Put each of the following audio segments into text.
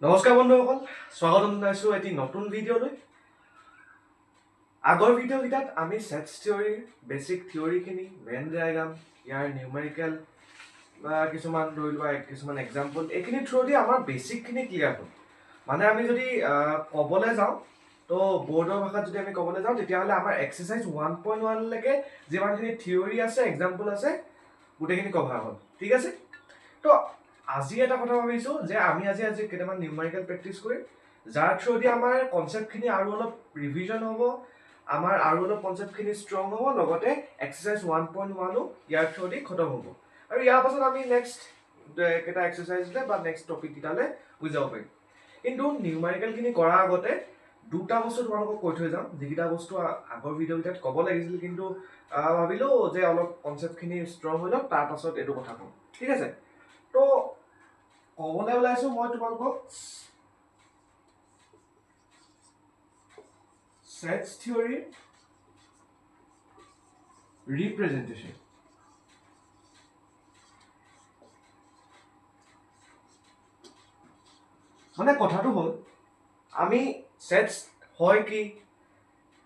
নমস্কাৰ বন্ধুসকল, স্বাগতম জনাইছো এটি নতুন ভিডিঅ'লৈ। আগৰ ভিডিঅ'কেইটাত আমি সেটছ থিয়ৰীৰ বেছিক থিয়ৰীখিনি, ভেন ডায়াগ্ৰাম, ইয়াৰ নিউমেৰিকেল বা কিছুমান ধৰি লোৱা কিছুমান এক্সাম্পল, এইখিনি থ্ৰুদি আমাৰ বেছিকখিনি ক্লিয়াৰ হ'ল। মানে আমি যদি ক'বলৈ যাওঁ, তো বৰ্ডৰ ভাষাত যদি আমি ক'বলৈ যাওঁ, তেতিয়াহ'লে আমাৰ এক্সাৰচাইজ 1.1লৈকে যিমানখিনি থিয়ৰী আছে, এক্সাম্পল আছে, গোটেইখিনি কভাৰ হ'ল। ঠিক আছে? তো আজি এটা কথা ভাবিছো যে আমি আজি কেইটামান নিউমেৰিকেল প্ৰেক্টিছ কৰিম, যাৰ থ্ৰুদি আমাৰ কনচেপ্টখিনি আৰু অলপ ৰিভিজন হ'ব, আমাৰ আৰু অলপ কনচেপ্টখিনি ষ্ট্ৰং হ'ব, লগতে এক্সাৰচাইজ 1.1ও ইয়াৰ থ্ৰুদি খতম হ'ব। আৰু ইয়াৰ পাছত আমি নেক্সট কেইটা এক্সাৰচাইজলৈ বা নেক্সট টপিক কেইটালৈ বুজি যাব পাৰিম। কিন্তু নিউমেৰিকেলখিনি কৰাৰ আগতে দুটা বস্তু তোমালোকক কৈ থৈ যাম, যিকেইটা বস্তু আগৰ ভিডিঅ'কেইটাত ক'ব লাগিছিল, কিন্তু ভাবিলো যে অলপ কনচেপ্টখিনি ষ্ট্ৰং হৈ লওক, তাৰ পাছত এইটো কথা কম। ঠিক আছে? তো ক'বলৈ ওলাইছো মই তোমালোকক সেটছ থিয়ৰীৰ ৰিপ্ৰেজেন্টেশ্যন। মানে কথাটো হ'ল, আমি সেটছ হয় কি,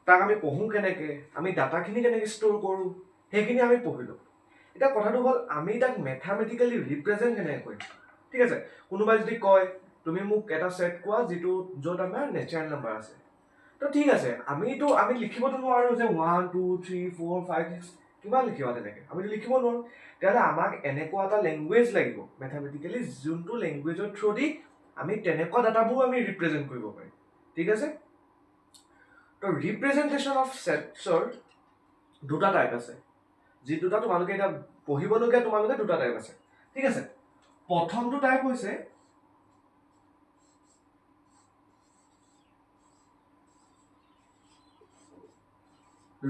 তাক আমি পঢ়োঁ কেনেকৈ, আমি ডাটাখিনি কেনেকৈ ষ্ট'ৰ কৰোঁ, সেইখিনি আমি পঢ়িলোঁ। এতিয়া কথাটো হ'ল, আমি তাক মেথামেটিকেলি ৰিপ্ৰেজেণ্ট কেনেকৈ কৰিম। ঠিক আছে? কোনোবাই যদি কয় তুমি মোক এটা সেট কোৱা য'ত আমাৰ নেচাৰেল নাম্বাৰ আছে, তো ঠিক আছে, আমি লিখিবতো নোৱাৰো যে 1 2 3 4 5 6 কিমান লিখিবা তেনেকৈ, আমিতো লিখিব নোৱাৰো। তেতিয়াহ'লে আমাক এনেকুৱা এটা লেংগুৱেজ লাগিব মেথামেটিকেলি, যোনটো লেংগুৱেজৰ থ্ৰুদি আমি তেনেকুৱা ডাটাবোৰ আমি ৰিপ্ৰেজেণ্ট কৰিব পাৰিম। ঠিক আছে? তো ৰিপ্ৰেজেণ্টেশ্যন অফ সেটছৰ দুটা টাইপ আছে, যি দুটা তোমালোকে এতিয়া পঢ়িবলগীয়া তোমালোকে দুটা টাইপ আছে। ঠিক আছে? প্ৰথমটো টাইপ হৈছে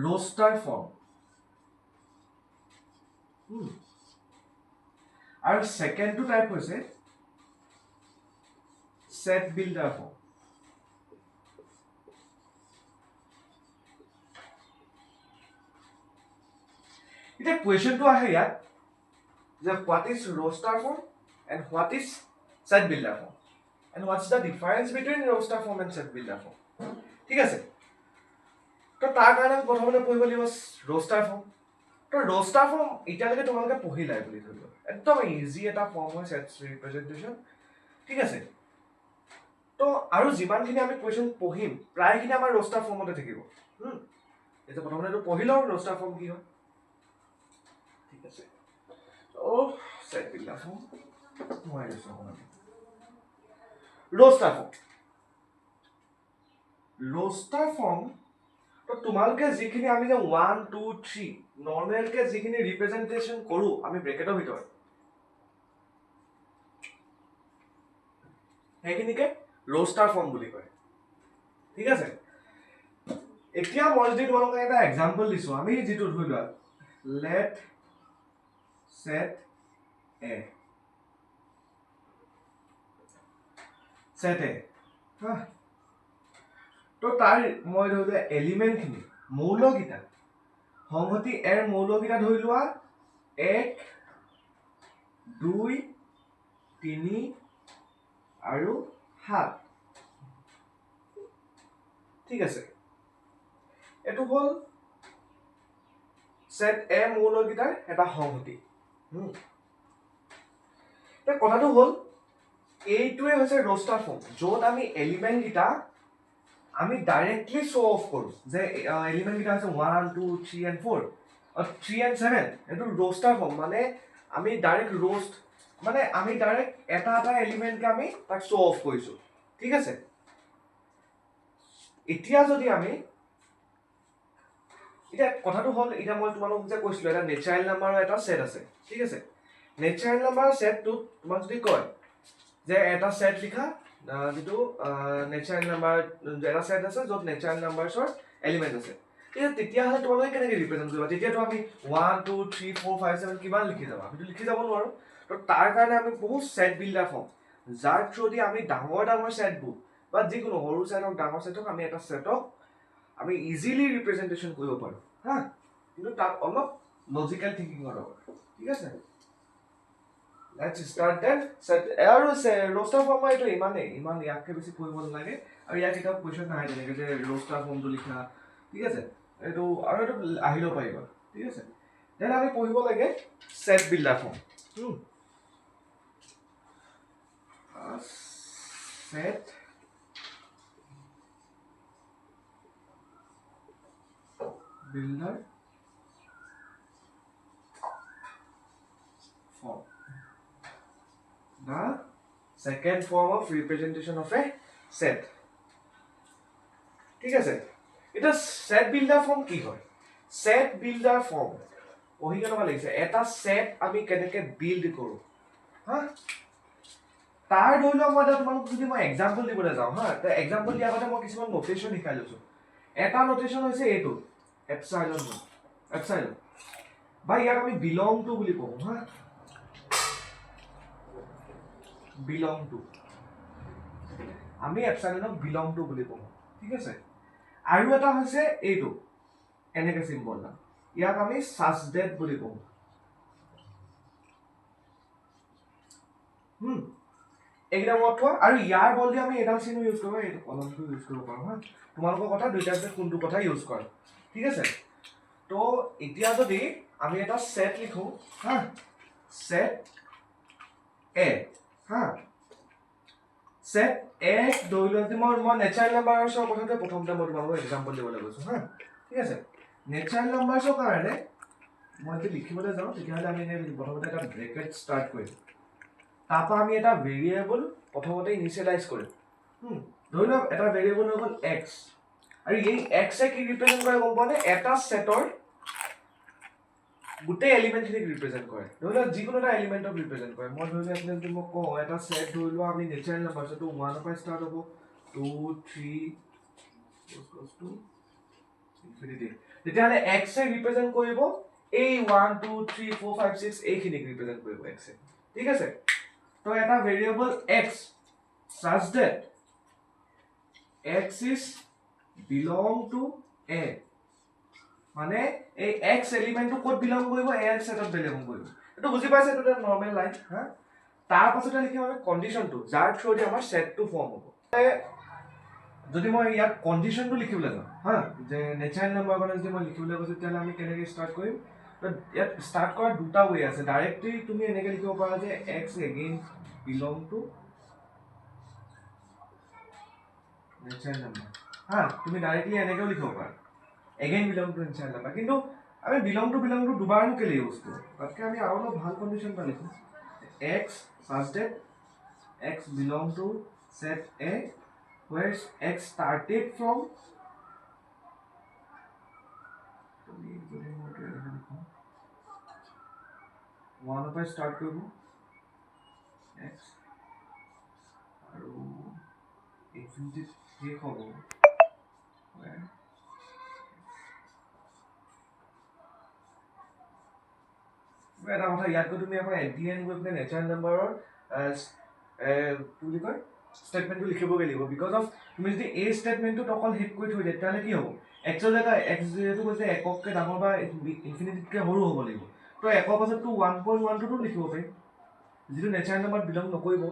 roster form, আৰু সেকেন্ডটো টাইপ হৈছে set builder form. এতিয়া কুৱেশ্যনটো আহে ইয়াত যে what is roster form and what is set builder form and what's the difference between roster form and set builder form. ঠিক আছে? তো তাৰ কাৰণে প্ৰথমতে পঢ়িব লাগিব roster form. তো roster form এতিয়ালৈকে তোমালোকে পঢ়িলাই বুলি ধৰি লোৱা, একদম ইজি এটা ফৰ্ম হয় সেটছ ৰিপ্ৰেজেন্টেশ্যন। ঠিক আছে? তো আৰু যিমানখিনি আমি কুৱেশ্যন পঢ়িম প্ৰায়খিনি আমাৰ roster ফৰ্মতে থাকিব। এতিয়া প্ৰথমতে এইটো পঢ়ি লওঁ roster form কি হয়। ঠিক আছে? set builder form মই লৈছো অকণমান। roster form তো তোমালোকে যিখিনি আমি যে 1 2 3 নৰ্মেলকে যিখিনি ৰিপ্ৰেজেন্টেশ্যন কৰো আমি ব্ৰেকেটৰ ভিতৰত, সেইখিনিকে roster form বুলি কয়। ঠিক আছে? এতিয়া মই যদি তোমালোকক এটা এক্সাম্পল দিছো, আমি যিটো ধৰি লোৱা let set a তো তাৰ মই ধৰি লোৱা এলিমেণ্টখিনি মৌলকেইটা সংহতি এৰ মৌলকেইটা ধৰি লোৱা 1 2 3 আৰু 7। ঠিক আছে? এইটো হ'ল সেট এ মৌলকেইটাৰ এটা সংহতি। এতিয়া কথাটো হ'ল, এইটোৱে হৈছে roster form, য'ত আমি এলিমেণ্ট কেইটা আমি ডাইৰেক্টলি শ্ব' অফ কৰোঁ যে এলিমেণ্ট কেইটা হৈছে 1 2 3 and 4 3 and 7। এইটো roster form, মানে আমি ডাইৰেক্ট আমি ডাইৰেক্ট এটা এলিমেণ্টকে আমি তাক শ্ব' অফ কৰিছোঁ। ঠিক আছে? এতিয়া যদি আমি কথাটো হ'ল, এতিয়া মই তোমালোকক যে কৈছিলো এটা নেচাৰেল নাম্বাৰৰ এটা সেট আছে। ঠিক আছে? নেচাৰেল নাম্বাৰৰ সেটটোত তোমাক যদি কয় যে এটা সেট লিখা যিটো নেচাৰেল নাম্বাৰ, এটা সেট আছে য'ত নেচাৰেল নাম্বাৰছৰ এলিমেণ্ট আছে, তেতিয়াহ'লে তোমালোকে কেনেকৈ ৰিপ্ৰেজেণ্ট কৰিবা? তেতিয়াতো আমি 1 2 3 4 5 7 কিমান লিখি যাবা, আমিতো লিখি যাব নোৱাৰো। তো তাৰ কাৰণে আমি বহুত সেট বিল্ডাৰ ফৰ্ম, যাৰ থ্ৰুদি আমি ডাঙৰ সেটবোৰ বা যিকোনো সৰু সেট হওক ডাঙৰ সেট হওক, আমি এটা সেটক আমি ইজিলি ৰিপ্ৰেজেন্টেশ্যন কৰিব পাৰো। কিন্তু তাত অলপ লজিকেল থিংকিঙৰ দৰকাৰ। ঠিক আছে? let's start then set আৰু roster form এইটো ইমান ইয়াকে বেছি পঢ়িব নালাগে আৰু ইয়াৰ কিতাপ কোৱেশ্চন নাই যেনেকৈ যে roster formটো লিখা ঠিক আছে এইটো আৰু এইটো আহিব পাৰিব ঠিক আছে দেন আমি পঢ়িব লাগে set builder form set builder form the second form of representation of a set ঠিক আছে এটা set builder form কি হয় set builder form ওহি কেনেকুৱা লাগিছে এটা set আমি কেনেকৈ বিল্ড কৰোঁ হা তাৰ ধৰি লওক মই তোমালোকক যদি মই এক্সাম্পল দিবলৈ যাওঁ হা তে এক্সাম্পল দিয়াৰ আগতে মই কিছুমান নোটেশ্যন শিকাই লৈছোঁ এটা নোটেশ্যন হৈছে এইটো এপসাইলন বা ইয়াক আমি বিলং টু বুলি কওঁ হা বিলং টু আমি এপসাইলনক বিলং টু বুলি কওঁ ঠিক আছে আৰু এটা হৈছে এইটো এনেকৈ চিম্বল না ইয়াক আমি সাজডেট বুলি কওঁ এইকেইটা মত থোৱা আৰু ইয়াৰ বদলি আমি এডাল চিহ্ন ইউজ কৰিব এইটো কলমটো ইউজ কৰিব পাৰোঁ হা তোমালোকৰ কথা দুইটাৰ ভিতৰত কোনটো কথা ইউজ কৰা ঠিক আছে তো এতিয়া যদি আমি এটা সেট লিখো হা সেট এ হা সেট এ ধৰি লোৱা যে মই নেচাৰেল নাম্বাৰছৰ কথাটো প্ৰথমতে মই তোমালোকক এক্সাম্পল দিবলৈ গৈছোঁ হা ঠিক আছে নেচাৰেল নাম্বাৰছৰ কাৰণে মই যদি লিখিবলৈ যাওঁ তেতিয়াহ'লে আমি প্ৰথমতে এটা ব্ৰেকেট ষ্টাৰ্ট কৰিম তাৰপৰা আমি এটা ভেৰিয়েবল প্ৰথমতে ইনিচিয়েলাইজ কৰিম ধৰি লওক এটা ভেৰিয়েবল হৈ গ'ল এক্স আৰু এই এক্সে কি ৰিপ্ৰেজেণ্ট কৰে গম পোৱা নে এটা সেটৰ গোটেই এলিমেণ্টখিনিক ৰিপ্ৰেজেণ্ট কৰে ধৰি লওক যিকোনো এটা এলিমেণ্টক ৰিপ্ৰেজেণ্ট কৰে মই ধৰি লওক যদি মই কওঁ এটা সেট ধৰি লোৱা আমি নেচাৰেল নাম্বাৰ সেইটো 1 পৰা ষ্টাৰ্ট হ'ব 2 3 ইনফিনিটি তেতিয়াহ'লে এক্সে ৰিপ্ৰেজেণ্ট কৰিব এই 1 2 3 4 5 6 এইখিনিক ৰিপ্ৰেজেণ্ট কৰিব এক্সে ঠিক আছে তো এটা variable x such that x is belong to a মানে এই x এলিমেন্টটো ক'ত বিলং কৰিব a সেটত বিলং কৰিব এটো বুজি পাইছে এটো নৰমাল লাইন হা তাৰ পাছতে লিখিম আমি কন্ডিশনটো যাৰ থ্ৰুদি আমাৰ সেটটো ফৰ্ম হ'ব যদি মই ইয়াত কন্ডিশনটো লিখিবলৈ যাওঁ হা যে নেচাৰেল নাম্বাৰ কাৰণে যদি মই লিখিবলৈ গৈছো তেতিয়াহ'লে আমি কেনেকৈ ষ্টাৰ্ট কৰিম ইয়াত ষ্টাৰ্ট কৰাৰ দুটা ৱে আছে ডাইৰেক্টলি তুমি এনেকৈ লিখিব পাৰা যে x again belong to natural number হা তুমি ডাইৰেক্টলি এনেকৈ লিখিব পাৰা again belong to natural number কিন্তু আমি belong to দুবাৰনো কেলে ইউজ কৰোঁ তাতকৈ আমি আৰু অলপ ভাল কন্ডিশ্যন এটা লিখোঁ x such that x belong to set a where x started from 1 পৰা ষ্টাৰ্ট কৰিব x আৰু ইনফিনিটি শেষ হ'ব এটা কথা ইয়াত গৈ তুমি আকৌ এডিএন গৈ পেলাই নেচাৰেল নাম্বাৰৰ কি বুলি কয় ষ্টেটমেণ্টটো লিখিবগৈ লাগিব বিকজ অফ তুমি যদি এই ষ্টেটমেণ্টটোত অকল শেষ কৰি থৈ দিয়া তেতিয়াহ'লে কি হ'ব এক্সৰ জেগা এক্স যিহেতু কৈছে একতকৈ ডাঙৰ বা ইনফিনিটিতকৈ সৰু হ'ব লাগিব তো একৰ পাছততো 1.1টো লিখিব পাৰিম যিটো নেচাৰেল নাম্বাৰ বিলং নকৰিব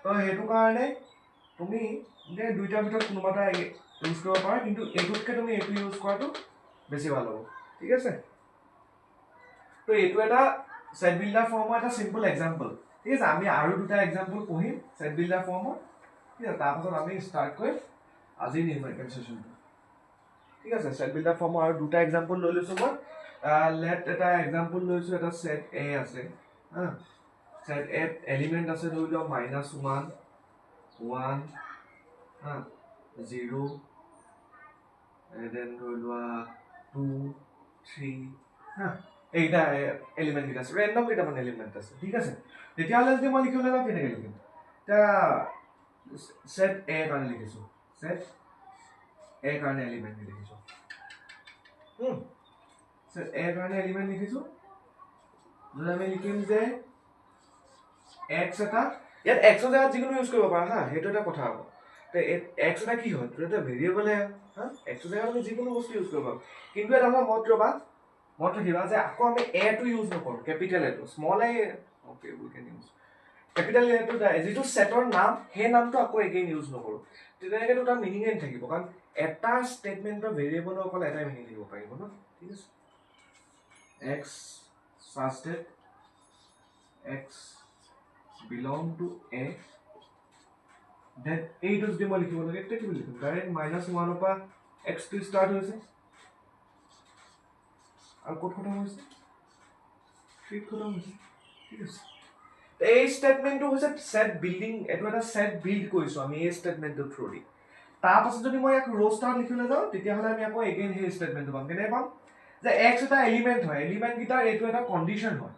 তো সেইটো কাৰণে তুমি দুইটাৰ ভিতৰত কোনোবা এটা ইউজ কৰিব পাৰা কিন্তু এইটোতকৈ তুমি এইটো ইউজ কৰাটো বেছি ভাল হ'ব ঠিক আছে তো এইটো এটা সেট বিল্ডাৰ ফৰ্মৰ এটা সিম্পল এক্সাম্পল ঠিক আছে আমি আৰু দুটা এক্সাম্পল পঢ়িম সেট বিল্ডাৰ ফৰ্মৰ ঠিক আছে তাৰপাছত আমি ষ্টাৰ্ট কৰিম আজিৰ নিউমেৰিকেল সেশ্যনটো ঠিক আছে সেট বিল্ডাৰ ফৰ্মৰ আৰু দুটা এক্সাম্পল লৈ লৈছোঁ মই লেট এটা এক্সাম্পল লৈছোঁ এটা সেট এ আছে হা সেট এ এলিমেণ্ট আছে ধৰি লওক -1 1 হা 0 দেন ধৰি লোৱা 2 3 হা এইটা এলিমেন্ট কিটা আছে ৰেন্ডম কেইটামান এলিমেন্ট আছে ঠিক আছে তেতিয়াহ'লে যদি মই লিখিবলৈ যাওঁ কেনেকৈ লিখিম এতিয়া সেট এ কাৰণে লিখিছোঁ সেট এ কাৰণে এলিমেন্ট লিখিছোঁ সেট এ কাৰণে এলিমেন্ট লিখিছোঁ যদি আমি লিখিম যে x এটা ইয়াত x ৰ জেগাত যিকোনো ইউজ কৰিব পাৰা হা সেইটো এটা কথা হ'ব তো x এটা কি হয় এটা ভেৰিয়েবল হা x ৰ জেগাত আমি যিকোনো বস্তু ইউজ কৰিব পাৰোঁ কিন্তু এটা আমাৰ মত ৰাখিবা যে আকৌ আমি এ টো ইউজ নকৰোঁ কেপিটেল এটো small A okay we can use capital লেটাৰটো যিটো সেটৰ নাম সেই নামটো আকৌ এগেইন ইউজ নকৰো তেনেকেতো তাৰ মিনিঙে নাথাকিব কাৰণ এটা ষ্টেটমেন্টৰ ভেৰিয়েবলৰ অকল এটাই মিনিং দিব পাৰিব ন ঠিক আছে x such that x belong to a then এইটো যদি মই লিখিব লাগে তেতিয়া কি লিখিম ডাইৰেক্ট -1 পৰা x টো ষ্টাৰ্ট হৈছে আৰু ক'ত খতম হৈছে 3 খতম হৈছে ঠিক আছে এই স্টেটমেন্টটো হৈছে সেট বিল্ডিং এটো এটা সেট বিল্ড কৰিছো আমি এই স্টেটমেন্টটো থ্ৰু দি তাৰ পাছত যদি মই এক ৰো ষ্টাৰ লিখিবলৈ যাওঁ তেতিয়া হলে আমি আকৌ এগেইন এই স্টেটমেন্টটো পাম কেনে পাম যে x এটা এলিমেন্ট হয় এলিমেন্ট গিটাৰ এটো এটা কন্ডিশন হয়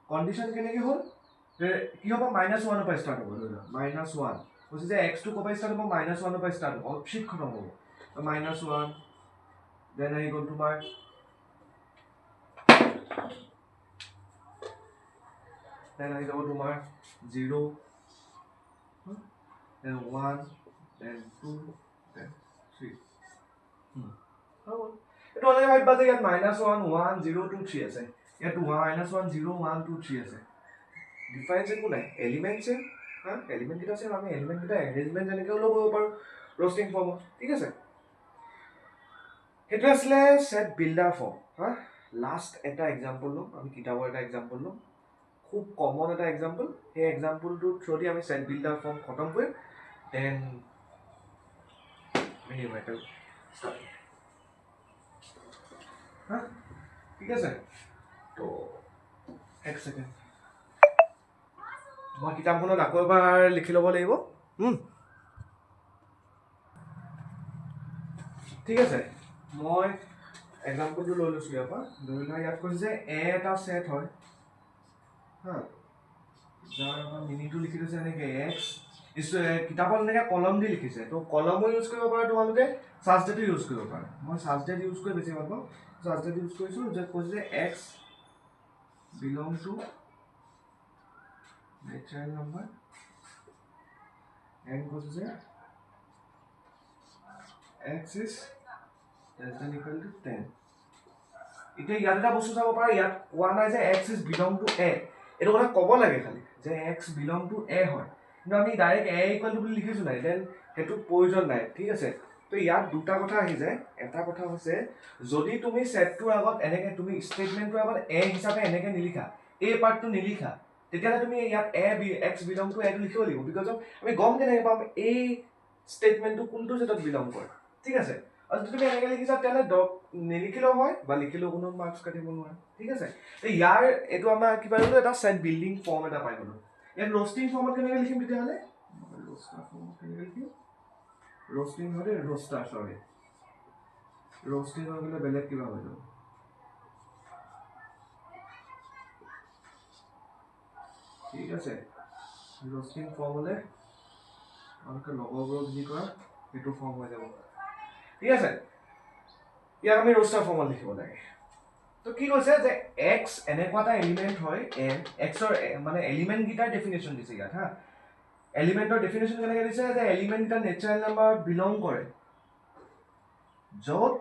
কন্ডিশন কেনেকে হ'ল যে কি হ'ব -1 পৰা ষ্টাৰ্ট হ'ব -1 কৈছে যে x টো কপা ষ্টাৰ্ট হ'ব -1 পৰা ষ্টাৰ্ট হ'ব অপশিট খতম হ'ব -1 দেন আহি গ'ল তোমাৰ then I go to my 0 then 1 then 2 then 3 এটো অলরেডি ভাইবা যে ইয়াত -1 1 0 2 3 আছে ইয়াত -1 0 1 2 3 আছে ডিফারেন্স একো নাই এলিমেন্টস হ্যাঁ এলিমেন্ট কিটা আছে আমি এলিমেন্ট কিটা অ্যারেঞ্জমেন্ট যেনেকে লব পাৰো ৰোস্টিং ফৰ্ম ঠিক আছে এটা আসলে সেট বিল্ডাৰ ফৰ্ম হ্যাঁ লাস্ট এটা एग्जांपल লো আমি কিতাবৰ এটা एग्जांपल লো খুব কমন এটা एग्जांपल এই एग्जांपलটো থ্ৰুদি আমি সেট বিল্ডাৰ ফৰ্ম খতম কৰিম দেন মেনি মেটাল স্টাৰ্ট হ্যাঁ ঠিক আছে তো এক সেকেন্ড মই কিতাপখনত আকৌ এবাৰ লিখি ল'ব লাগিব ঠিক আছে মই एग्जांपलটো লৈ লৈছো ইয়াৰ পৰা ধৰিলা ইয়াত কৈছে যে a এটা সেট হয় হ্যাঁ যাৰ আমাৰ মিনিটো লিখি দিছে এনেকে x কিতাপত এনেকে কলম দি লিখিছে তো কলমো ইউজ কৰিব পাৰা তোমালোকে সাবজেক্ট ইউজ কৰিব পাৰা মই সাবজেক্ট ইউজ কৰি বেছি ভাল পাওঁ সাবজেক্ট ইউজ কৰিছো যে কৈছে যে x belong to natural number and কৈছে যে x is less than equal to 10 এতিয়া ইয়াত এটা বস্তু চাব পাৰা ইয়াত কোৱা নাই যে x is belong to a এটো কথা ক'ব লাগে খালি যে x belong to a হয় কিন্তু আমি ডাইৰেক্ট a equal to বুলি লিখিছো নাই দেন হেতু প্ৰয়োজন নাই ঠিক আছে তো ইয়াত দুটা কথা আহি যায় এটা কথা হৈছে যদি তুমি সেটটোৰ আগত এনেকে তুমি স্টেটমেন্টটোৰ আগত a হিচাপে এনেকে নিলিখা a পাৰ্টটো নিলিখা তেতিয়ালে তুমি ইয়াত a x belong to a টো লিখিব লাগিব বিকজ আমি গম কেনেকে পাম এই স্টেটমেন্টটো কোনটো সেটত বিলং কৰে ঠিক আছে আৰু যদি তুমি এনেকে লিখিছা তেলে নিলিখিলেও হয় বা লিখিলেও কোনো মাৰ্কস কাটিব নোৱাৰে ঠিক আছে তো ইয়াৰ এটো আমাৰ কি পাইলো এটা সেট বিল্ডিং ফৰ্ম এটা পাই গলো ইয়াত রোস্টিং ফর্মত কেনেকে লিখিম তেতিয়ালে রোস্টার ফর্ম কেনেকে লিখিম রোস্টিং হলে রোস্টার সরি রোস্টিং হলে বেলেগ কিবা হৈ যাব ঠিক আছে রোস্টিং ফর্ম হলে আমাকে লগৰবোৰ যি কৰা এটো ফৰ্ম হৈ যাব ঠিক আছে ইয়াক আমি ৰোস্টাৰ ফৰ্মত লিখিব লাগে তো কি কৈছে যে x এনেকুৱা এটা এলিমেন্ট হয় x ৰ মানে এলিমেন্ট গিটাৰ ডেফিনেশন দিছে ইয়াত হা এলিমেন্টৰ ডেফিনেশন কেনেকৈ দিছে যে এলিমেন্ট গিটা নেচাৰেল নাম্বাৰ বিলং কৰে য'ত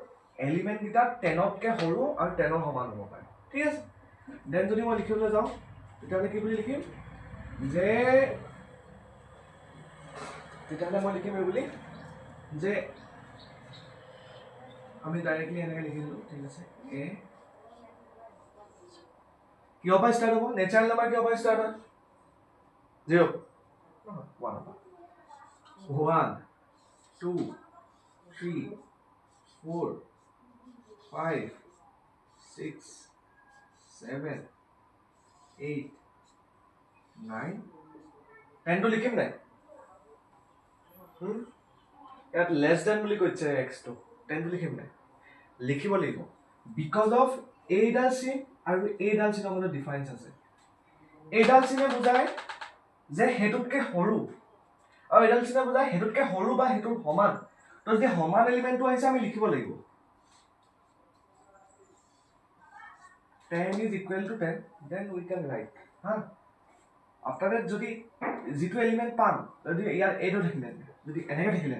এলিমেন্ট গিটা 10 কে সৰু আৰু 10 সমান হ'ব পাৰে ঠিক আছে দেন যদি মই লিখিবলৈ যাওঁ তেতিয়ালে কি বুলি লিখিম যে তেতিয়ালে মই লিখিম এই বুলি যে আমি ডাইৰেক্টলি এনেকৈ লিখিলো ঠিক আছে a কিয় পৰা ষ্টাৰ্ট হ'ব নেচাৰেল নাম্বাৰ কিয় পৰা ষ্টাৰ্ট হয় 0 1 2 3 4 5 6 7 8 9 10 টো লিখিম নাই ইয়াত লেস দেন বুলি কৈছে x টো 10 টো লিখিম নাই লিখিব লাগিব বিকজ অফ a ডাল চিন আৰু a ডাল চিনৰ মাজত ডিফাৰেন্স আছে a ডাল চিনে বুজায় যে হেতুতকে সৰু আৰু a ডাল চিনে বুজায় হেতুতকে সৰু বা হেতুৰ সমান তো যদি সমান এলিমেন্টটো আহিছে আমি লিখিব লাগিব 10 is equal to 10 then we can write ha after that যদি জিটো এলিমেন্ট পাম যদি ইয়াৰ a টো থাকিলে যদি এনেকে থাকিলে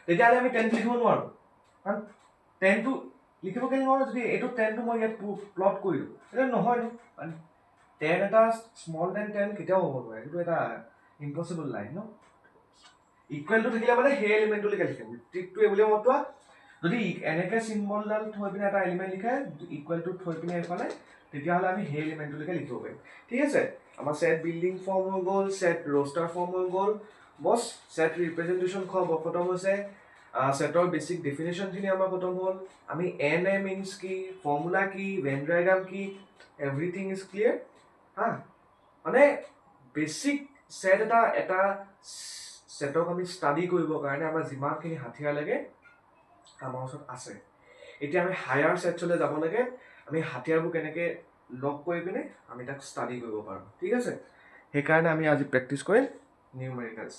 তেতিয়ালে আমি 10 লিখিব নোৱাৰো কাৰণ 10 টো লিখিব কেনে নোৱাৰো যদি এটো 10 টো মই ইয়াত প্লট কৰিলো এটা নহয় 10 এটা স্মল দেন 10 কেতিয়াও হ'ব নোৱাৰে, এইটো এটা ইম্পচিবল লাইন ন। ইকুৱেলটো থাকিলে মানে সেই এলিমেণ্টটোলৈকে লিখিম, ট্ৰিকটো এইবুলি মতোৱা, যদি এনেকে চিম্বলডাল থৈ পিনে এটা এলিমেণ্ট লিখে ইকুৱেলটো থৈ পিনে এইফালে, তেতিয়াহ'লে আমি সেই এলিমেণ্টটোলৈকে লিখিব পাৰিম। ঠিক আছে, আমাৰ ছেট বিল্ডিং ফৰ্ম হৈ গ'ল, ছেট ৰ'ষ্টাৰ ফৰ্ম হৈ গ'ল, বছ ছেট ৰিপ্ৰেজেণ্টেশ্যন খতম হৈছে, ছেটৰ বেছিক ডেফিনেশ্যনখিনি আমাৰ খতম হ'ল, আমি এন এ মিনছ কি, ফৰ্মুলা কি, ভেন ডায়াগ্ৰাম কি, এভৰিথিং ইজ ক্লিয়াৰ। হা, মানে বেছিক ছেট এটা ছেটক আমি ষ্টাডি কৰিবৰ কাৰণে আমাৰ যিমানখিনি হাথিয়াৰ লাগে আমাৰ ওচৰত আছে। এতিয়া আমি হায়াৰ ছেটছলৈ যাব লাগে, আমি হাথিয়াৰবোৰ কেনেকৈ লগ কৰি পিনে আমি তাক ষ্টাডি কৰিব পাৰোঁ। ঠিক আছে, সেইকাৰণে আমি আজি প্ৰেক্টিছ কৰিম নিউমেৰিকেলছ,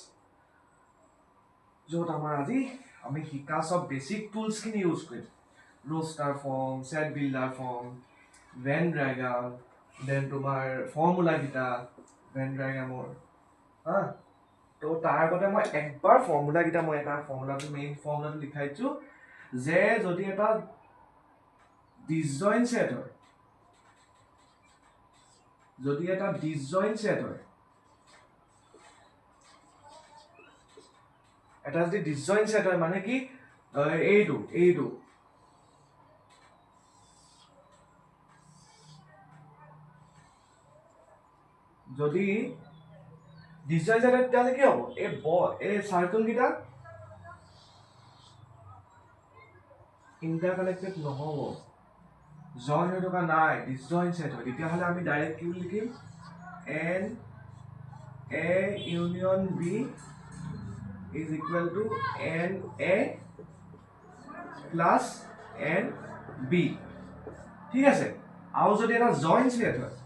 য'ত আমাৰ আজি আমি শিকা চব বেছিক টুলছখিনি ইউজ কৰিম। Roster form, set builder form, Venn diagram, then তোমাৰ ফৰ্মুলাকেইটা ভেন ডায়াগ্ৰামৰ। হা, তো তাৰ আগতে মই একবাৰ ফৰ্মুলাকেইটা মই এটা ফৰ্মুলাটো মেইন ফৰ্মুলাটো লিখাই দিছোঁ, যে যদি এটা ডিছজইণ্ট ছেট হয়, যদি এটা ডিছজইণ্ট ছেট হয়, এটা যদি ডিছজইণ্ট ছেট হয় মানে কি, এইটো যদি ডিছজইণ্ট ছেট হয় তেতিয়াহ'লে কি হ'ব, এই চাৰ্কলকেইটা ইণ্টাৰকানেক্টেড নহ'ব, জইন হৈ থকা নাই, ডিছজইণ্ট ছেট হয়, তেতিয়াহ'লে আমি ডাইৰেক্ট কি বুলি লিখিম, n A union B is equal to n A plus n B. ঠিক আছে, আৰু যদি এটা জইণ্ট ছেট হয়,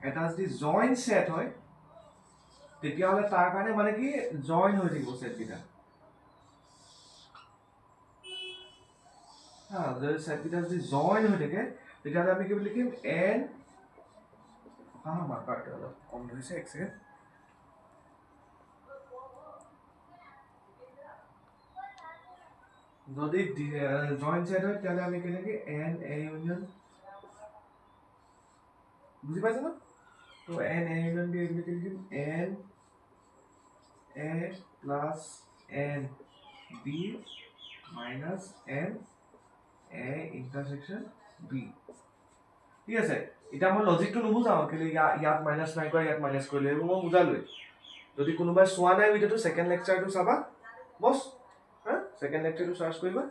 এটা যদি জইণ্ট ছেট হয় তেতিয়াহ'লে তাৰ কাৰণে মানে কি জইন হৈ থাকিব ছেটকেইটা। যদি ছেটকেইটা যদি জইন হৈ থাকে তেতিয়াহ'লে আমি কি বুলি লিখিম, এন মাৰ্কাৰটো অলপ কম ধৰিছে, এক ছেকেণ্ড। যদি জইণ্ট ছেট হয় তেতিয়াহ'লে আমি কেনেকৈ এন এ ইউনিয়ন, বুজি পাইছে ন? তো এন এ ইউনিয়ন বি বুলি লিখিম n A plus n B minus n A intersection B. ঠিক আছে, এতিয়া মই লজিকটো নুবুজাওঁ, কেলৈ ইয়াত মাইনাছ নাই কৰা, ইয়াত মাইনাছ কৰিলোঁ, এইবোৰ মই বুজালোৱে। যদি কোনোবাই চোৱা নাই ভিডিঅ'টো, ছেকেণ্ড লেকচাৰটো চাবা বছ। ছেকেণ্ড লেকচাৰটো চাৰ্চ কৰিবা,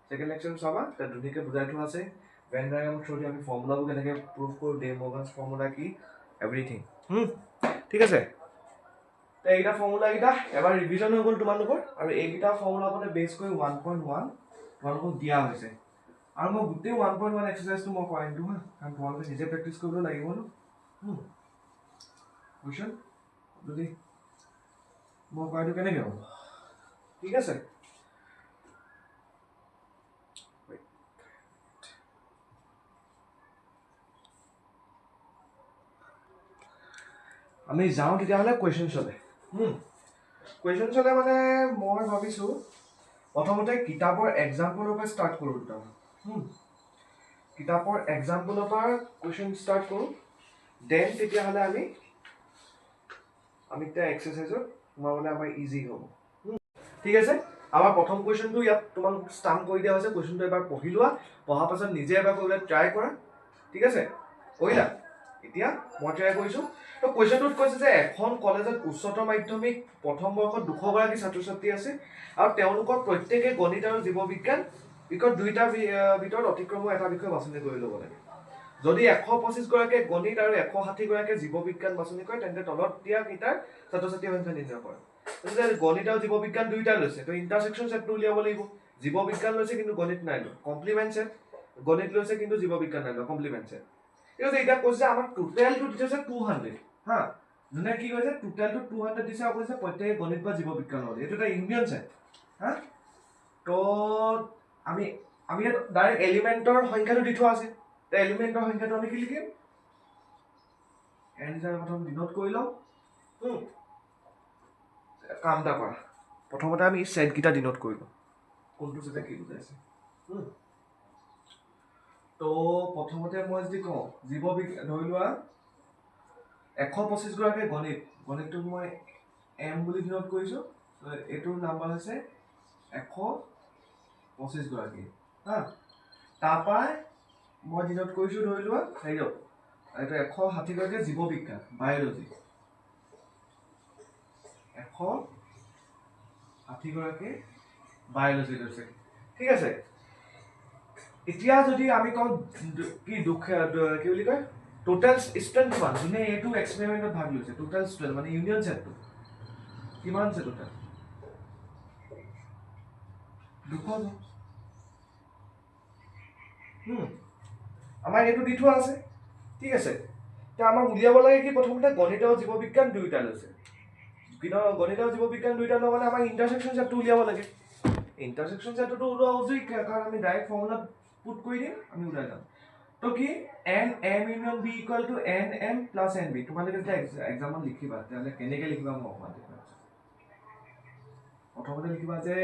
ছেকেণ্ড লেকচাৰটো চাবা, তাত ধুনীয়াকৈ বুজাই থোৱা আছে ভেন ডায়াগ্ৰামৰ থ্ৰুদি আমি ফৰ্মুলাবোৰ কেনেকৈ প্ৰুভ কৰোঁ, ডে মৰ্গানছ ফৰ্মুলা কি, এভৰিথিং। ঠিক আছে, তো এইকেইটা ফৰ্মুলাকেইটা এবাৰ ৰিভিজন হৈ গ'ল তোমালোকৰ, আৰু এইকেইটা ফৰ্মুলা ওপৰতে বেছ কৰি 1.1 তোমালোকক দিয়া হৈছে। আৰু মই গোটেই 1.1 এক্সাৰচাইজটো মই কৰাই নিদিওঁ হা, কাৰণ তোমালোকে নিজে প্ৰেক্টিছ কৰিব লাগিব ন। কুৱেশ্যন যদি মই কৰাই দিওঁ কেনেকৈ হ'ব, ঠিক আছে। আমি যাওঁ তেতিয়াহ'লে কুৱেশ্যনছলে। কুৱেশ্যনছলে মানে মই ভাবিছোঁ প্ৰথমতে কিতাপৰ এক্সাম্পলৰ পৰা ষ্টাৰ্ট কৰোঁ দুটামান। কিতাপৰ এক্সাম্পলৰ পৰা কুৱেশ্যন ষ্টাৰ্ট কৰোঁ, দেন তেতিয়াহ'লে আমি এতিয়া এক্সাৰচাইজত সোমাবলৈ আমাৰ ইজি হ'ব। ঠিক আছে, আমাৰ প্ৰথম কুৱেশ্যনটো ইয়াত তোমালোক ষ্টাম্প কৰি দিয়া হৈছে, কুৱেশ্যনটো এবাৰ পঢ়ি লোৱা, পঢ়াৰ পাছত নিজে এবাৰ কৰিবলৈ ট্ৰাই কৰা। ঠিক আছে, কৰিলা? এতিয়া মই ট্ৰাই কৰিছোঁ। তো কুৱেশ্যনটোত কৈছে যে এখন কলেজত উচ্চতৰ মাধ্যমিক প্ৰথম বৰ্ষত 200গৰাকী ছাত্ৰ ছাত্ৰী আছে, আৰু তেওঁলোকৰ প্ৰত্যেকে গণিত আৰু জীৱ বিজ্ঞান বিষয়ত দুইটাৰ ভিতৰত অতিক্ৰমৰ এটা বিষয় বাছনি কৰি ল'ব লাগে। যদি 125গৰাকীয়ে গণিত আৰু 160গৰাকীয়ে জীৱ বিজ্ঞান বাছনি কৰে, তেন্তে তলত দিয়া কেইটাৰ ছাত্ৰ ছাত্ৰীৰ সংখ্যা নিৰ্ণয় কৰে। গণিত আৰু জীৱ বিজ্ঞান দুইটা লৈছে, তো ইণ্টাৰছেকশ্যন ছেটটো উলিয়াব লাগিব। জীৱ বিজ্ঞান লৈছে কিন্তু গণিত নাই লোৱা, কমপ্লিমেণ্ট ছেট। গণিত লৈছে কিন্তু জীৱ বিজ্ঞান নাই লোৱা, কমপ্লিমেণ্ট ছেট। এতিয়া কৈছে আমাক টোটেলটো দি থৈছে 200। হা, যোনে কি কৈছে টোটেলটো 200 দিছে, আৰু কৈছে প্ৰত্যেকে গণিত বা জীৱ বিজ্ঞান ল'ব। এইটো এটা ইউনিয়ন ছেট। হা, তো আমি ইয়াত ডাইৰেক্ট এলিমেণ্টৰ সংখ্যাটো দি থোৱা আছে, এলিমেণ্টৰ সংখ্যাটো আমি কি লিখিম, এন হিচাপে প্ৰথম ডিনোট কৰি লওঁ। কাম এটা কৰা, প্ৰথমতে আমি ছেটকেইটা ডিনোট কৰি লওঁ, কোনটো ছেটে কি বুজাইছে। তো প্ৰথমতে মই যদি কওঁ জীৱ বিজ্ঞান, ধৰি লোৱা 125 গৰাকী গণিতটো মই m বুলি ডিনোট কৰিছো এইটোৰ নাম্বাৰ হৈছে 125 গৰাকী হা তাৰপা মই ডিনোট কৰিছো ধৰি লোৱা হেৰিত এইটো 160 গৰাকী জীৱ বিজ্ঞান বায়োলজি 160 গৰাকী বায়োলজি লৈছে ঠিক আছে এতিয়া যদি আমি কওঁ কি কি বুলি কয় টোটাল ষ্টুডেন্ট কিমান যোনে এইটো এক্সপেৰিমেন্টত ভাগ লৈছে টোটাল ষ্টুডেন্ট মানে ইউনিয়ন সেটটো কিমান আছে টোটাল 200 আমাৰ এইটো দি থোৱা আছে ঠিক আছে এতিয়া আমাক উলিয়াব লাগে কি প্ৰথমতে গণিত আৰু জীৱ বিজ্ঞান দুইটা লৈছে কিন্তু গণিত আৰু জীৱ বিজ্ঞান দুইটা লোৱা মানে আমাক ইন্টাৰসেকশন সেটটো উলিয়াব লাগে ইন্টাৰসেকশন সেটটো উলিওৱা উচিত কাৰণ আমি ডাইৰেক্ট ফৰ্মুলা পুট কৰি দিম আমি উলাই যাম তো কি n m union b equal to n m plus n b তোমালোকে যেতিয়া এক্সামত লিখিবা তেতিয়াহ'লে কেনেকৈ লিখিবা মই অকমান দেখুৱাম প্ৰথমতে লিখিবা যে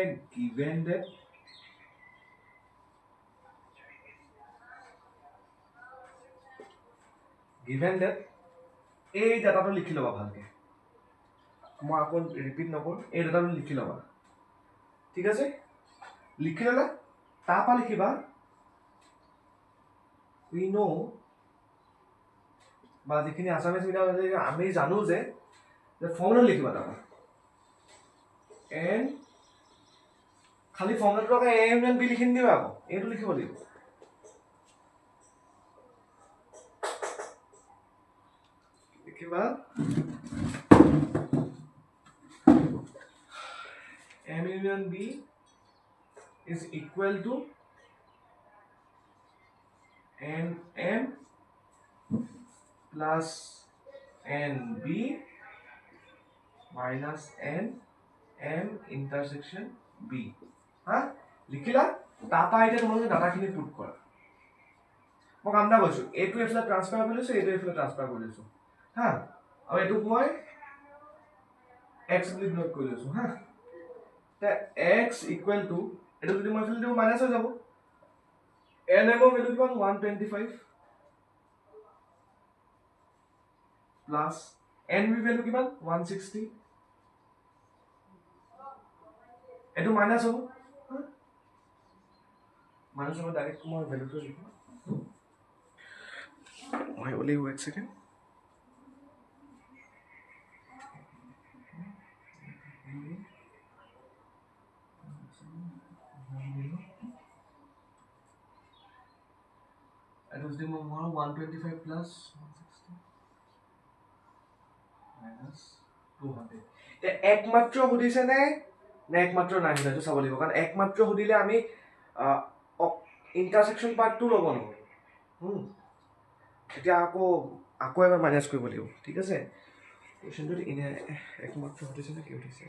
given that এই ডাটাটো লিখি ল'বা ভালকে মই আকৌ ৰিপিট নকৰোঁ এই ডাটাটো লিখি ল'বা ঠিক আছে লিখি ল'লা তাৰপৰা লিখিবা we know বা যিখিনি আছামিজ মিডিয়াম আমি জানো যে ফৰ্মুলা লিখিবা তাৰপৰা n খালি ফৰ্মুলাটো আকৌ a union b লিখি নিদিবা আকৌ এইটো লিখিব লাগিব লিখিবা m union b is equal to nm plus nb minus nm intersection b হা লিখিলা টাটা এতিয়া তোমালোকে ডাটাখিনি পুট কৰা মই কামটা কৈছো এইটো এফালে ট্ৰান্সফাৰ কৰি লৈছো এইটো এফালে ট্ৰান্সফাৰ কৰি লৈছো হা আৰু এইটো মই x বুলি নোট কৰি লৈছো হা তে x ইকুৱেল টু এইটো যদি মই এফালে দিও মাইনাস হৈ যাব nm ৰ ভ্যালু কিমান 125 প্লাস nb ভ্যালু কিমান 160 এটো মাইনাস হ'ব মাইনাস হ'ব ডাইৰেক্ট মই ভ্যালুটো লিখো মই only wait second it was the more 125 plus 160 minus 200 তে একমাত্ৰ হদিছে নে একমাত্ৰ নাই হদিছে চাব লাগিব কাৰণ একমাত্ৰ হদিলে আমি ইন্টাৰসেকশন পাৰ্টটো ল'ব নোৱাৰো এতিয়া আকৌ এবাৰ মাইনাস কৰিব লাগিব ঠিক আছে কোৱেশ্চনটো ইনে একমাত্ৰ হদিছে নে কি হদিছে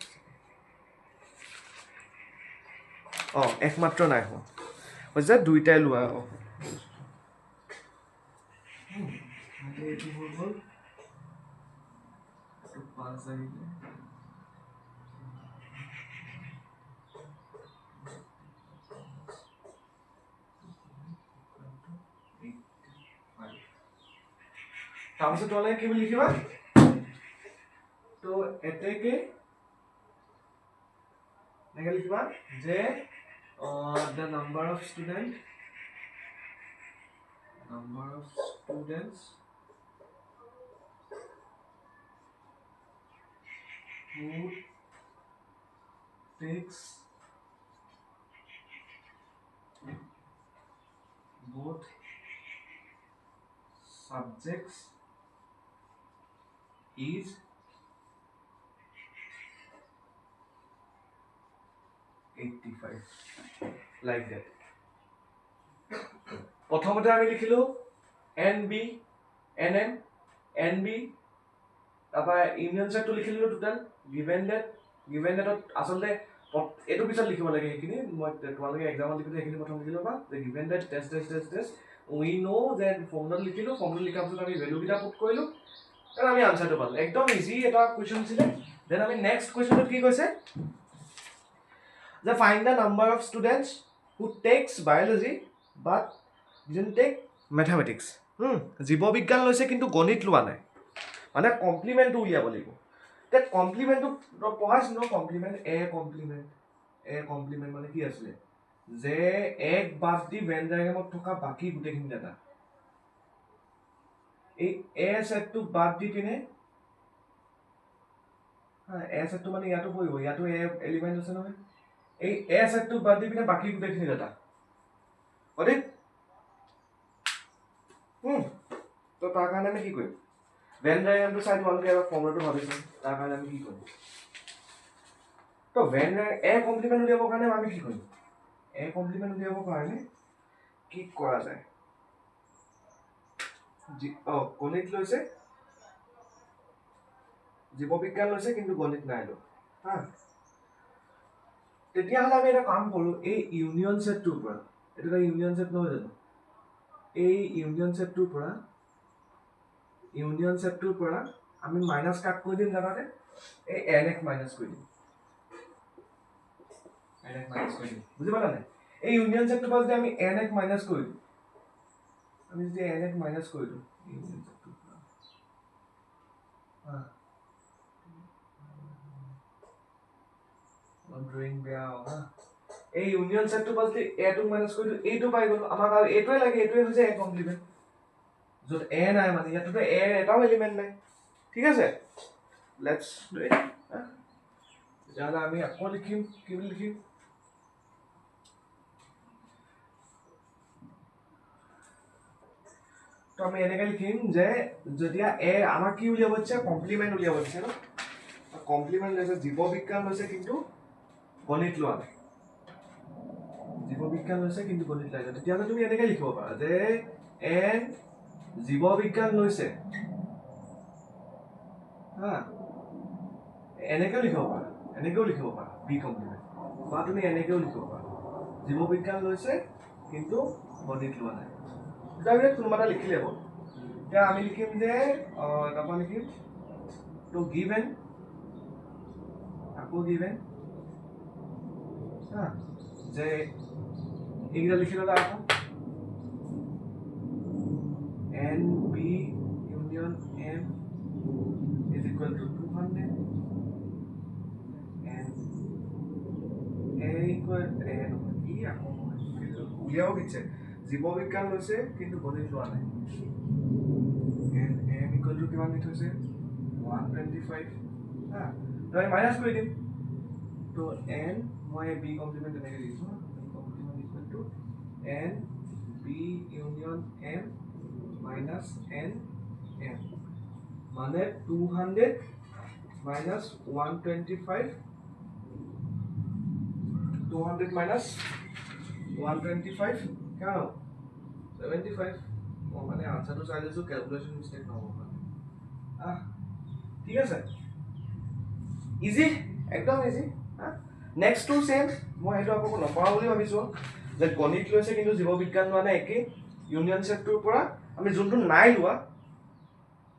একমাত্ৰ নাই হোৱা হৈছে দুইটাই লোৱা এইটো হৈ গ'ল তো পাঁচ আহিলে তাৰপিছত তোমালোকে কি বুলি লিখিবা তো এতেকে এনেকে লিখিবা যে the number of students who takes both subjects is 85 like that প্ৰথমতে আমি লিখিলো nb nm nb তাৰপা ইউনিয়ন সেটটো লিখিলো টোটাল given that আসলে এটো পিছত লিখিব লাগে এইখিনি মই তোমালোকে এক্সামত লিখিলে এইখিনি প্ৰথম লিখি ল'বা যে given that test we know that formula লিখিলো ফৰ্মুলা লিখাৰ পিছত আমি ভ্যালু কিটা পুট কৰিলো আৰু আমি আনসাৰটো পালো একদম ইজি এটা কোৱেশ্চন ছিল দেন আমি নেক্সট কোৱেশ্চনটো কি কৈছে যে find the number of students who takes biology but didn't take mathematics জীৱ বিজ্ঞান লৈছে কিন্তু গণিত লোৱা নাই মানে কমপ্লিমেণ্টটো উলিয়াব লাগিব এতিয়া কমপ্লিমেণ্টটো পঢ়াইছোঁ ন কমপ্লিমেণ্ট কমপ্লিমেণ্ট মানে কি আছিলে যে এক বাদ দি ভেন ডায়াগ্ৰামত থকা বাকী গোটেইখিনি ডাটা এই ছেটটো বাদ দি পিনে ছেটটো মানে ইয়াতো পৰিব ইয়াতো এলিমেণ্ট আছে নহয় এই ছেটটো বাদ দি পিনে বাকী গোটেইখিনি ডাটা অধিক তো তাৰ কাৰণে আমি কি কৰিম ভেন ডায়াগ্ৰামটো চাই তোমালোকে এবাৰ ফৰ্মুলাটো ভাবিছোঁ তাৰ কাৰণে আমি কি কৰিম তো ভেন কমপ্লিমেণ্ট উলিয়াবৰ কাৰণে আমি কি কৰিম কমপ্লিমেণ্ট উলিয়াবৰ কাৰণে কি কৰা যায় গণিত লৈছে জীৱবিজ্ঞান লৈছে কিন্তু গণিত নাই লোৱা হা তেতিয়াহ'লে আমি এটা কাম কৰোঁ এই ইউনিয়ন ছেটটোৰ পৰা এইটো এটা ইউনিয়ন ছেট নহয় জানো এই ইউনিয়ন ছেটটোৰ পৰা আমি মাইনাছ কাট কৰি দিম জানানে এই NX মাইনাছ কৰি দিম বুজি পালা নাই এই ইউনিয়ন ছেটটোৰ পৰা যদি আমি NX মাইনাছ কৰি দিওঁ আমি যদি NX মাইনাছ কৰি দিওঁ ইউনিয়ন ছেটটোৰ পৰা ড্ৰয়িং বেয়া হা এই ইউনিয়ন ছেটটোৰ পৰা যদি এটো মাইনাছ কৰি দিওঁ এইটো পাই গ'লো আমাক আৰু এইটোৱে লাগে এইটোৱে হৈছে কমপ্লিমেণ্ট য'ত নাই মানে ইয়াততো এটাও এলিমেণ্ট নাই ঠিক আছে লেটছ ডু ইট তেতিয়াহ'লে আমি আকৌ লিখিম কি বুলি লিখিম তো আমি এনেকৈ লিখিম যে যেতিয়া আমাক কি উলিয়াব দিছে কমপ্লিমেণ্ট উলিয়াব দিছে ন কমপ্লিমেণ্ট লৈছে জীৱবিজ্ঞান লৈছে কিন্তু গণিত লোৱা নাই জীৱবিজ্ঞান লৈছে কিন্তু গণিত নাই তেতিয়াহ'লে তুমি এনেকৈ লিখিব পাৰা যে জীৱবিজ্ঞান লৈছে হা এনেকেও লিখিব পাৰা বি কমপ্লিমেণ্ট বা তুমি এনেকেও লিখিব পাৰা জীৱবিজ্ঞান লৈছে কিন্তু গণিত লোৱা নাই এতিয়া কোনোবা এটা লিখিলে হ'ল এতিয়া আমি লিখিম যে তাৰপৰা লিখিম তো গিভেন আকৌ গিভেন হা যে এইকেইটা লিখি ল'লা আকৌ NB union M is equal to 200 and A equal উলিয়াব দিছে জীৱবিজ্ঞান লৈছে কিন্তু গণিত লোৱা নাই and M equal to কিমান দি থৈছে 125 হা তো আমি মাইনাছ কৰি দিম তো N মই B কমপ্লিমেণ্ট এনেকৈ দিছোঁ complement equal to N B union M minus N M মানে 200 minus 125 200 minus 125 কিমান হ'ব 75 মই মানে আনচাৰটো চাই লৈছোঁ কেলকুলেশ্যন মিষ্টেক নহ'ব মানে ঠিক আছে ইজি একদম ইজি নেক্সটটো ছেম মই সেইটো আকৌ নপঢ়া বুলি ভাবিছোঁ যে গণিত লৈছে কিন্তু জীৱবিজ্ঞান লোৱা নাই একেই ইউনিয়ন ছেটটোৰ পৰা আমি যোনটো নাই লোৱা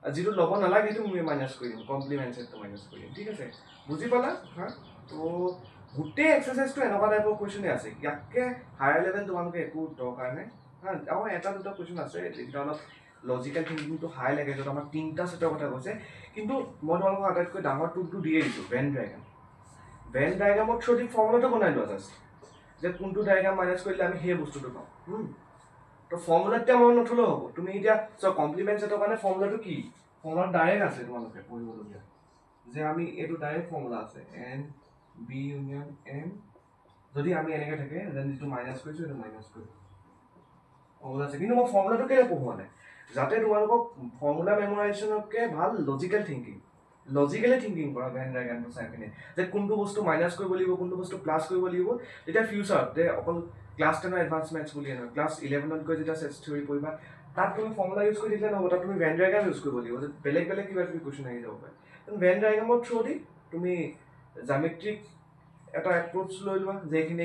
যিটো ল'ব নালাগে সেইটো মই মাইনাছ কৰি দিম কমপ্লিমেণ্ট ছেটটো মাইনাছ কৰি দিম ঠিক আছে বুজি পালা হা তো গোটেই এক্সাৰচাইজটো এনেকুৱা টাইপৰ কুৱেশ্যনে আছে ইয়াতকৈ হায়াৰ লেভেল তোমালোকে একো দৰকাৰ নাই হা আৰু এটা দুটা কুৱেশ্যন আছে যিকেইটা অলপ লজিকেল থিংকিংটো হাই লাগে য'ত আমাৰ তিনিটা ছেটৰ কথা কৈছে কিন্তু মই তোমালোকক আটাইতকৈ ডাঙৰ টুলটো দিয়ে দিছোঁ ভেন ডায়েগ্ৰামৰ থ্ৰুদি ফৰ্মুলাটো বনাই লোৱা জাষ্ট যে কোনটো ডায়েগ্ৰাম মাইনাছ কৰিলে আমি সেই বস্তুটো পাওঁ তো ফৰ্মুলাত মই নথলেও হ'ব তুমি এতিয়া কমপ্লিমেণ্ট ছেটৰ কাৰণে ফৰ্মুলাটো কি ফৰ্মুলা ডাইৰেক্ট আছে তোমালোকে পঢ়িবলগীয়া যে আমি এইটো ডাইৰেক্ট ফৰ্মুলা আছে NB union M যদি আমি এনেকৈ থাকে যেন যিটো মাইনাছ কৰিছোঁ সেইটো মাইনাছ কৰিছোঁ ফৰ্মুলা আছে কিন্তু মই ফৰ্মুলাটো কেলৈ পঢ়োৱা নাই যাতে তোমালোকক ফৰ্মুলা মেমৰাইজেশ্যনতকৈ ভাল লজিকেলি থিংকিং কৰা ভেন ডায়েগ্ৰামটো চাই পিনে যে কোনটো বস্তু মাইনাছ কৰিব লাগিব কোনটো বস্তু প্লাছ কৰিব লাগিব তেতিয়া ফিউচাৰত যে অকল ক্লাছ 10 এডভান্স মেথছ বুলিয়ে নহয় ক্লাছ 11ত গৈ যেতিয়া ছেট থিয়ৰী পঢ়িবা তাত তুমি ফৰ্মুলা ইউজ কৰি দিলে নহ'ব তাত তুমি ভেন ডায়েগ্ৰাম ইউজ কৰিব লাগিব বেলেগ কিবা কিবি কুৱেশ্যন আহি যাব পাৰে ভেন ডায়েগ্ৰামৰ থ্ৰুদি তুমি জামেট্ৰিক এটা এপ্ৰ'চ লৈ লোৱা যে এইখিনি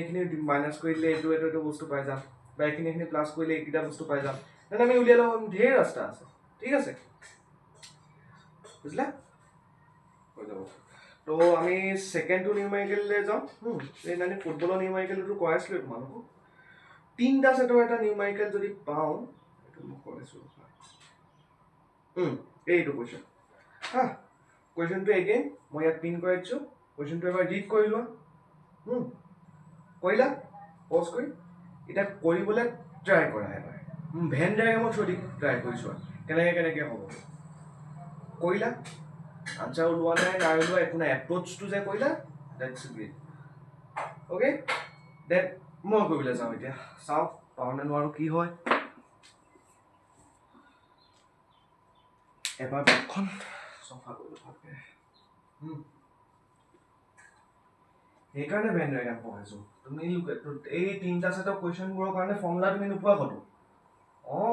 মাইনাছ কৰি দিলে এইটো বস্তু পাই যাম বা এইখিনি প্লাছ কৰিলে এইকেইটা বস্তু পাই যাম তেনে আমি উলিয়াই ল'ব ঢেৰ ৰাস্তা আছে ঠিক আছে বুজিলা হৈ যাব তো আমি ছেকেণ্ডটো নিউমেৰিকেললৈ যাওঁ সেইদিনানি ফুটবলৰ নিউমেৰিকেলটো কৰাইছিলোঁ তোমালোকক তিনিটা ছেটৰ এটা নিউমেৰিকেল যদি পাওঁ এইটো মই কৰাইছোঁ এইটো কুৱেশ্যন হা কুৱেশ্যনটো এগেইন মই ইয়াত পিন কৰি দিছোঁ কুৱেশ্যনটো এবাৰ ৰিড কৰি লোৱা কৰিলা পজ কৰি এতিয়া কৰিবলৈ ট্ৰাই কৰা এবাৰ ভেন ডায়েগ্ৰামৰ থ্ৰুদি ট্ৰাই কৰি চোৱা কেনেকৈ হ'ব কৰিলা আনচাৰ ওলোৱা নাই ওলোৱা একো নাই এপ্ৰ'চটো যে কৰিলা ডেটছ গ্ৰেট অ'কে দেন মই কৰিবলৈ যাওঁ এতিয়া চাওঁ পাওঁ নে নোৱাৰোঁ কি হয় এবাৰ বেগখন চফা কৰিলোঁ ভালকৈ সেইকাৰণে ভেন ডায়েগ্ৰাম পঢ়াইছোঁ তুমি এই তিনিটা ছেটৰ কুৱেশ্যনবোৰৰ কাৰণে ফৰ্মুলা তুমি নোপোৱা ক'তো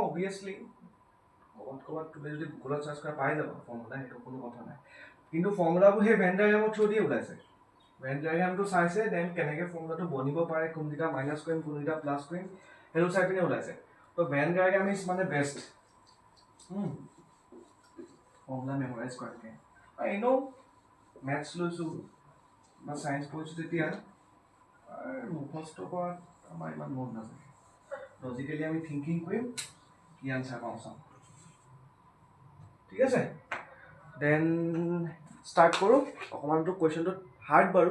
অভিয়াছলি ক'ৰবাত তুমি যদি গুগলত চাৰ্চ কৰা পাই যাবা ফৰ্মুলা সেইটো কোনো কথা নাই কিন্তু ফৰ্মুলাবোৰ সেই ভেন ডায়েগ্ৰামৰ থ্ৰুদিয়ে ওলাইছে ভেন ডায়েগ্ৰামটো চাইছে দেন কেনেকৈ ফৰ্মুলাটো বনিব পাৰে কোনকেইটা মাইনাছ কৰিম কোনকেইটা প্লাছ কৰিম সেইটো চাই পিনে ওলাইছে ত' ভেন ডায়েগ্ৰাম ইজ মানে বেষ্ট ফৰ্মুলা মেমৰাইজ কৰাকৈ এনেও মেথছ লৈছোঁ বা ছায়েন্স পঢ়িছোঁ তেতিয়া মুখস্থ কৰাত আমাৰ ইমান মন নাযায় লজিকেলি আমি থিংকিং কৰিম কি আনচাৰ পাওঁ চাওঁ ঠিক আছে দেন ষ্টাৰ্ট কৰোঁ অকণমানটো কুৱেশ্যনটোত হাৰ্ড বাৰু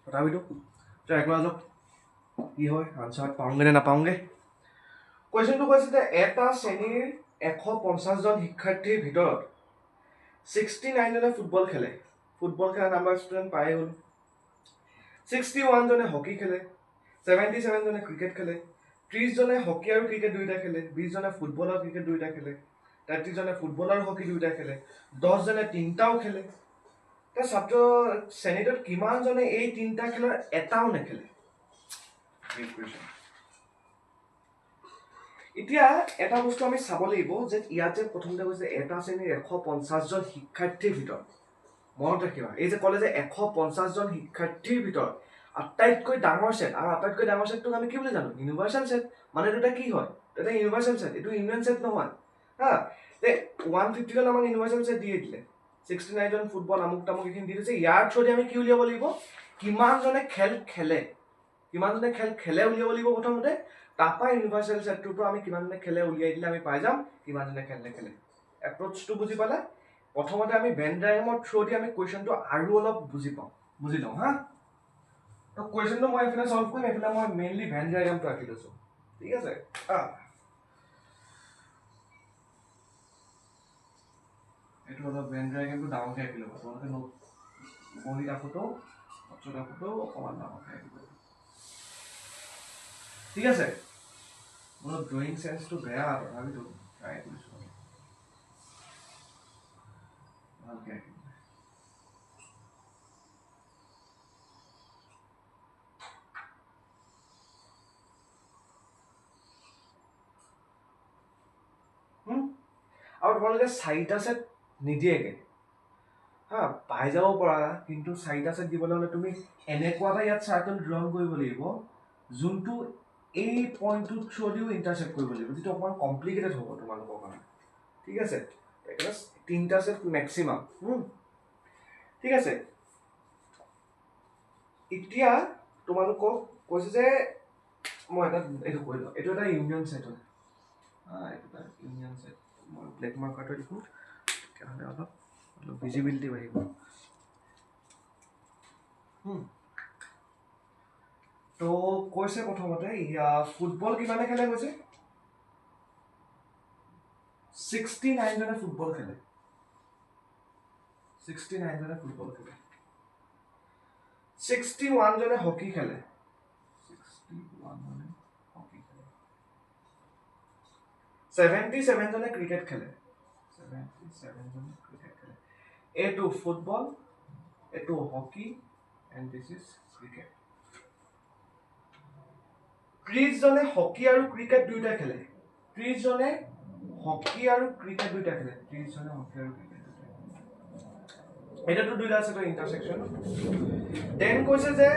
তথাপিতো ট্ৰাই কৰা যাওক কি হয় আনচাৰ পাওঁগৈ নে নাপাওঁগৈ কুৱেশ্যনটো কৈছে যে এটা শ্ৰেণীৰ 150 জন শিক্ষাৰ্থীৰ ভিতৰত 69 জনে ফুটবল খেলে ফুটবল খেলা নাম্বাৰ ষ্টুডেণ্ট পাই গ'ল 61 জনে হকী খেলে 77 জনে ক্ৰিকেট খেলে 30 জনে হকী আৰু ক্ৰিকেট দুয়োটা খেলে 20 জনে ফুটবল আৰু ক্ৰিকেট দুয়োটা খেলে 33 জনে ফুটবল আৰু হকী দুয়োটা খেলে 10 জনে তিনিটাও খেলে তাৰ ছাত্ৰ শ্ৰেণীটোত কিমান জনে এই তিনিটা খেলৰ এটাও নেখেলে এতিয়া এটা বস্তু আমি চাব লাগিব যে ইয়াত যে প্ৰথমতে কৈছে এটা শ্ৰেণীৰ 150 জন শিক্ষাৰ্থীৰ ভিতৰত মনত ৰাখিবা এই যে ক'লে যে 150 জন শিক্ষাৰ্থীৰ ভিতৰত আটাইতকৈ ডাঙৰ ছেট আৰু আটাইতকৈ ডাঙৰ ছেটটোক আমি কি বুলি জানো ইউনিভাৰ্চেল ছেট মানে এইটো কি হয় এটা ইউনিভাৰ্চেল ছেট এইটো ইউনিয়ন ছেট নহয় হা তে 150 জন আমাক ইউনিভাৰ্চেল ছেট দিয়ে দিলে 69 জন ফুটবল আমুক তামুক এইখিনি দি দিছে ইয়াৰ থ্ৰুদি আমি কি উলিয়াব লাগিব কিমান জনে খেল খেলে উলিয়াব লাগিব প্ৰথমতে তাৰপৰা ইউনিভাৰ্চেল ছেটটোৰ পৰা আমি কিমান জনে খেলে উলিয়াই দিলে আমি পাই যাম কিমান জনে খেল নেখেলে এপ্ৰ'চটো বুজি পালা প্ৰথমতে আমি ভেন ডায়েগ্ৰামৰ থ্ৰুদি আমি কুৱেশ্যনটো আৰু অলপ বুজি লওঁ হা তো কুৱেশ্যনটো মই এইফালে সলভ কৰিম এইফালে মই মেইনলি ভেন ডায়েগ্ৰামটো আঁকি লৈছোঁ ঠিক আছে এইটো অলপ ভেন ডায়েগ্ৰামটো ডাঙৰকৈ আঁকি ল'ব তোমালোকে বহি কাপোৰটো অকণমান ডাঙৰকৈ আঁকি ল'ব ঠিক আছে মোৰ ড্ৰয়িং চেন্সটো বেয়া তথাপিতো ট্ৰাই কৰিছোঁ ভালকৈ আঁকিম আৰু তোমালোকে 4টা ছেট নিদিয়েগৈ হা পাই যাব পৰা কিন্তু 4টা ছেট দিবলৈ হ'লে তুমি এনেকুৱা এটা ইয়াত চাৰ্কেল ড্ৰন কৰিব লাগিব যোনটো এই পইণ্টটোৰ থ্ৰুদিও ইণ্টাৰচেক্ট কৰিব লাগিব যিটো অকণমান কমপ্লিকেটেড হ'ব তোমালোকৰ কাৰণে ঠিক আছে একেবাৰে 3টা ছেট মেক্সিমাম ঠিক আছে এতিয়া তোমালোকক কৈছে যে মই এইটো কৈ লওঁ এইটো এটা ইউনিয়ন ছেট হয় এইটো এটা ইউনিয়ন ছেট মই ব্লেক মাৰ্কাৰটো লিখোঁ তেতিয়াহ'লে অলপ ভিজিবিলিটি বাঢ়িব তো কৈছে প্ৰথমতে ফুটবল কিমানে খেলে কৈছে 69 জনে ফুটবল খেলে 61 জনে হকী খেলে 77 জনে ক্ৰিকেট খেলে এইটো ফুটবল এইটো hockey and this is cricket 30 জনে হকী আৰু ক্ৰিকেট দুয়োটা খেলে 30 জনে হকী আৰু ক্ৰিকেট দুয়োটা খেলে এটাতো দুইটা আছে তো ইন্টাৰসেকশন দেন কৈছে যে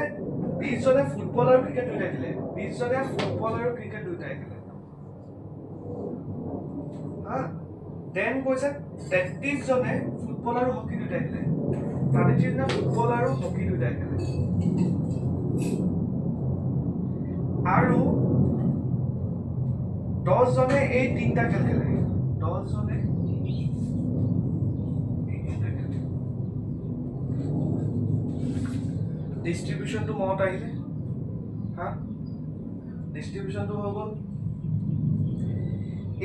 20 জনে ফুটবল আৰু ক্ৰিকেট দুইটা খেলে 20 জনে ফুটবল আৰু ক্ৰিকেট দুইটা খেলে হা দেন কৈছে 33 জনে ফুটবল আৰু হকি দুইটা খেলে 33 জনে ফুটবল আৰু হকি দুইটা খেলে আৰু 10 জনে এই তিনটা খেল খেলে 10 10 জনে ডিস্ট্ৰিবিউশনটো মত আহিলে হা ডিস্ট্ৰিবিউশনটো হৈ গ'ল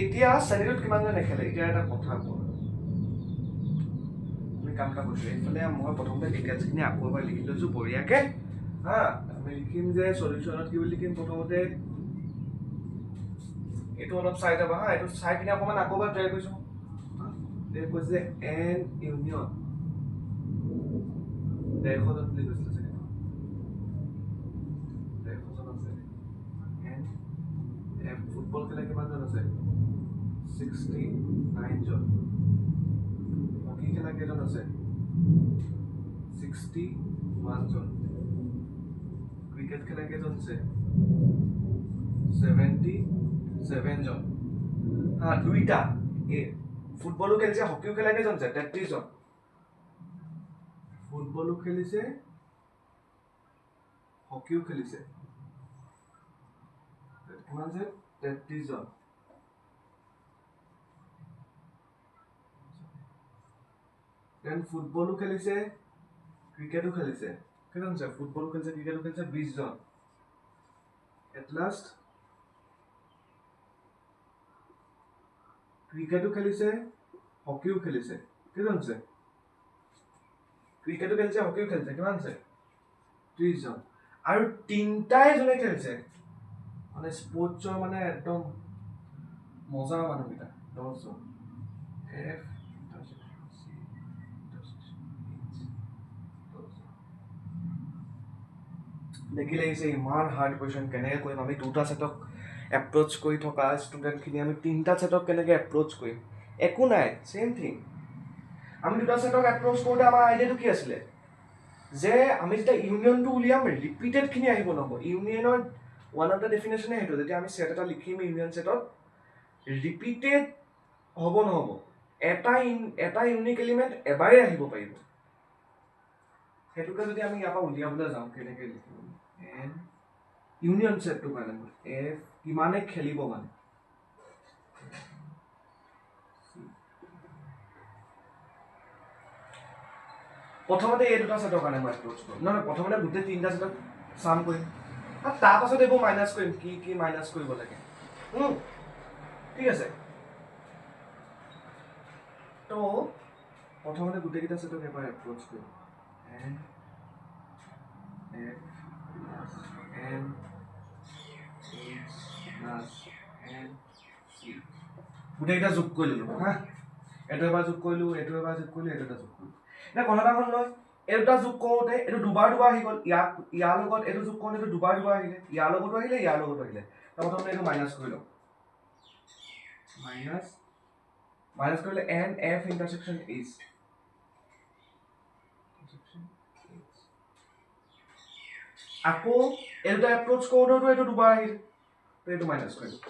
এতিয়া শ্ৰেণীটোত কিমানজন নেখেলে এতিয়া এটা কথা কোৱা আমি কাম এটা কৰিছোঁ এইফালে মই প্ৰথমতে ডিটেইলছখিনি আকৌ এবাৰ লিখি লৈছোঁ বঢ়িয়াকৈ হা আমি লিখিম যে সলিউশ্যনত কি বুলি লিখিম প্ৰথমতে এইটো অলপ চাই যাবা হা এইটো চাই কিনে অকণমান আকৌ এবাৰ ট্ৰাই কৰিছোঁ কৈছে যে এন ইউনিয়ন 150 জন বুলি কৈছিলে চাগে 150 জন আছে এন এফ ফুটবল খেলা কিমানজন আছে 69 জন হকি খেলা কেইজন আছে 61 জন ক্ৰিকেট খেলা কেইজন আছে 77 জন হা দুইটা ফুটবলো খেলিছে হকিও খেলা কেইজন আছে 33 জন ফুটবলো খেলিছে হকিও খেলিছে কিমান আছে 33 জন দেন ফুটবলো খেলিছে ক্ৰিকেটো খেলিছে কেইজন আছে ফুটবলো খেলিছে ক্ৰিকেটো খেলিছে 20 জন এট লাষ্ট ক্ৰিকেটো খেলিছে হকিও খেলিছে কেইজন আছে ক্ৰিকেটো খেলিছে হকিও খেলিছে কিমান আছে 30 জন আৰু তিনটাই জনে খেলিছে মানে স্পৰ্টছৰ মানে একদম মজা মানুহকেইটা 10 জন এফ দেখি লাগিছে ইমান হাৰ্ড কুৱেশ্যন কেনেকৈ কৰিম আমি দুটা ছেটক এপ্ৰ'চ কৰি থকা ষ্টুডেণ্টখিনি আমি তিনিটা ছেটক কেনেকৈ এপ্ৰ'চ কৰিম একো নাই ছেইম থিং আমি দুটা ছেটক এপ্ৰ'চ কৰোঁতে আমাৰ আইডিয়াটো কি আছিলে যে আমি যেতিয়া ইউনিয়নটো উলিয়াম ৰিপিটেডখিনি আহিব নহ'ব ইউনিয়নৰ ওৱান অফ দ্য ডেফিনেশ্যনে সেইটো যেতিয়া আমি ছেট এটা লিখিম ইউনিয়ন ছেটত ৰিপিটেড হ'ব নহ'ব এটা ইউনিক এলিমেণ্ট এবাৰেই আহিব পাৰিব সেইটোকে যদি আমি ইয়াৰ পৰা উলিয়াবলৈ যাওঁ কেনেকৈ লিখিম এন ইউনিয়ন ছেটটো কাৰণে এফ কিমানে খেলিব মানে প্ৰথমতে এই দুটা ছেটৰ কাৰণে মই এপ্ৰ'চ কৰিম নহয় প্ৰথমতে গোটেই তিনিটা ছেটক চাম কৰিম আৰু তাৰপাছত এইবোৰ মাইনাছ কৰিম কি মাইনাছ কৰিব লাগে ঠিক আছে তো প্ৰথমতে গোটেইকেইটা ছেটক এবাৰ এপ্ৰ'চ কৰিম N F plus N H plus N C গোটেইকেইটা যোগ কৰি ল'লোঁ হা এইটো এবাৰ যোগ কৰিলোঁ এইটো এবাৰ যোগ কৰিলোঁ এইটো এটা যোগ কৰিলোঁ এতিয়া কথা এটা হ'ল নহয় এই দুটা যোগ কৰোঁতে এইটো দুবাৰ আহি গ'ল ইয়াৰ লগত এইটো যোগ কৰোঁতে এইটো দুবাৰ আহিলে ইয়াৰ লগতো আহিলে ইয়াৰ লগতো আহিলে তাৰ প্ৰথমতে এইটো মাইনাছ কৰি লওঁ মাইনাছ কৰিলে এন এফ ইণ্টাৰছেকশ্যন এইচ আকৌ এই দুটা এপ্ৰ'চ কৰোঁতেতো এইটো দুবাৰ আহিল তো এইটো মাইনাছ কৰিলোঁ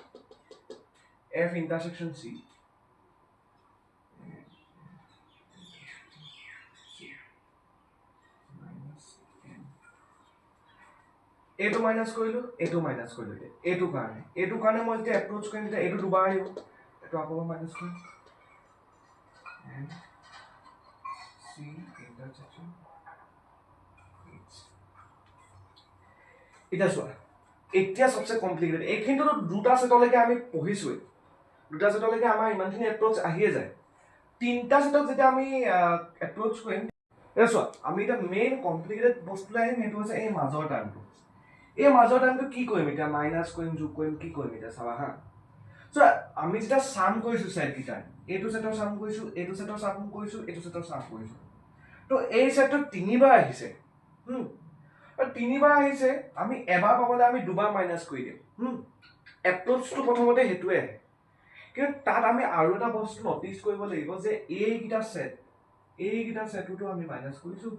এফ ইণ্টাৰছেকশ্যন চি এইটো মাইনাছ কৰিলোঁ এইটো মাইনাছ কৰিলোঁ এইটো কাৰণে মই যেতিয়া এপ্ৰ'চ কৰিম তেতিয়া এইটো দুবাৰ আহিব এইটো আকৌ মাইনাছ কৰিম চি ইণ্টাৰছেকশ্যন এতিয়া চোৱা এতিয়া চবচে কমপ্লিকেটেড এইখিনিতো দুটা ছেটলৈকে আমি পঢ়িছোঁৱেই দুটা ছেটলৈকে আমাৰ ইমানখিনি এপ্ৰ'চ আহিয়ে যায় তিনিটা ছেটক যেতিয়া আমি এপ্ৰ'চ কৰিম এতিয়া চোৱা আমি এতিয়া মেইন কমপ্লিকেটেড বস্তুলৈ আহিম সেইটো হৈছে এই মাজৰ টাৰ্মটো এই মাজৰ টাৰ্মটো কি কৰিম এতিয়া মাইনাছ কৰিম যোগ কৰিম কি কৰিম এতিয়া চাবা হা চোৱা আমি যেতিয়া চাম কৰিছোঁ ছেটকেইটাৰ এইটো ছেটৰ চাম কৰিছোঁ এইটো ছেটৰ চাম কৰিছোঁ এইটো ছেটৰ চাম কৰিছোঁ তো এই ছেটটোত তিনিবাৰ আহিছে তিনিবাৰ আহিছে আমি এবাৰ পাবলৈ আমি দুবাৰ মাইনাছ কৰি দিম এপ্ৰ'চটো প্ৰথমতে সেইটোৱে আহে কিন্তু তাত আমি আৰু এটা বস্তু নটিচ কৰিব লাগিব যে এইকেইটা ছেটটোতো আমি মাইনাছ কৰিছোঁ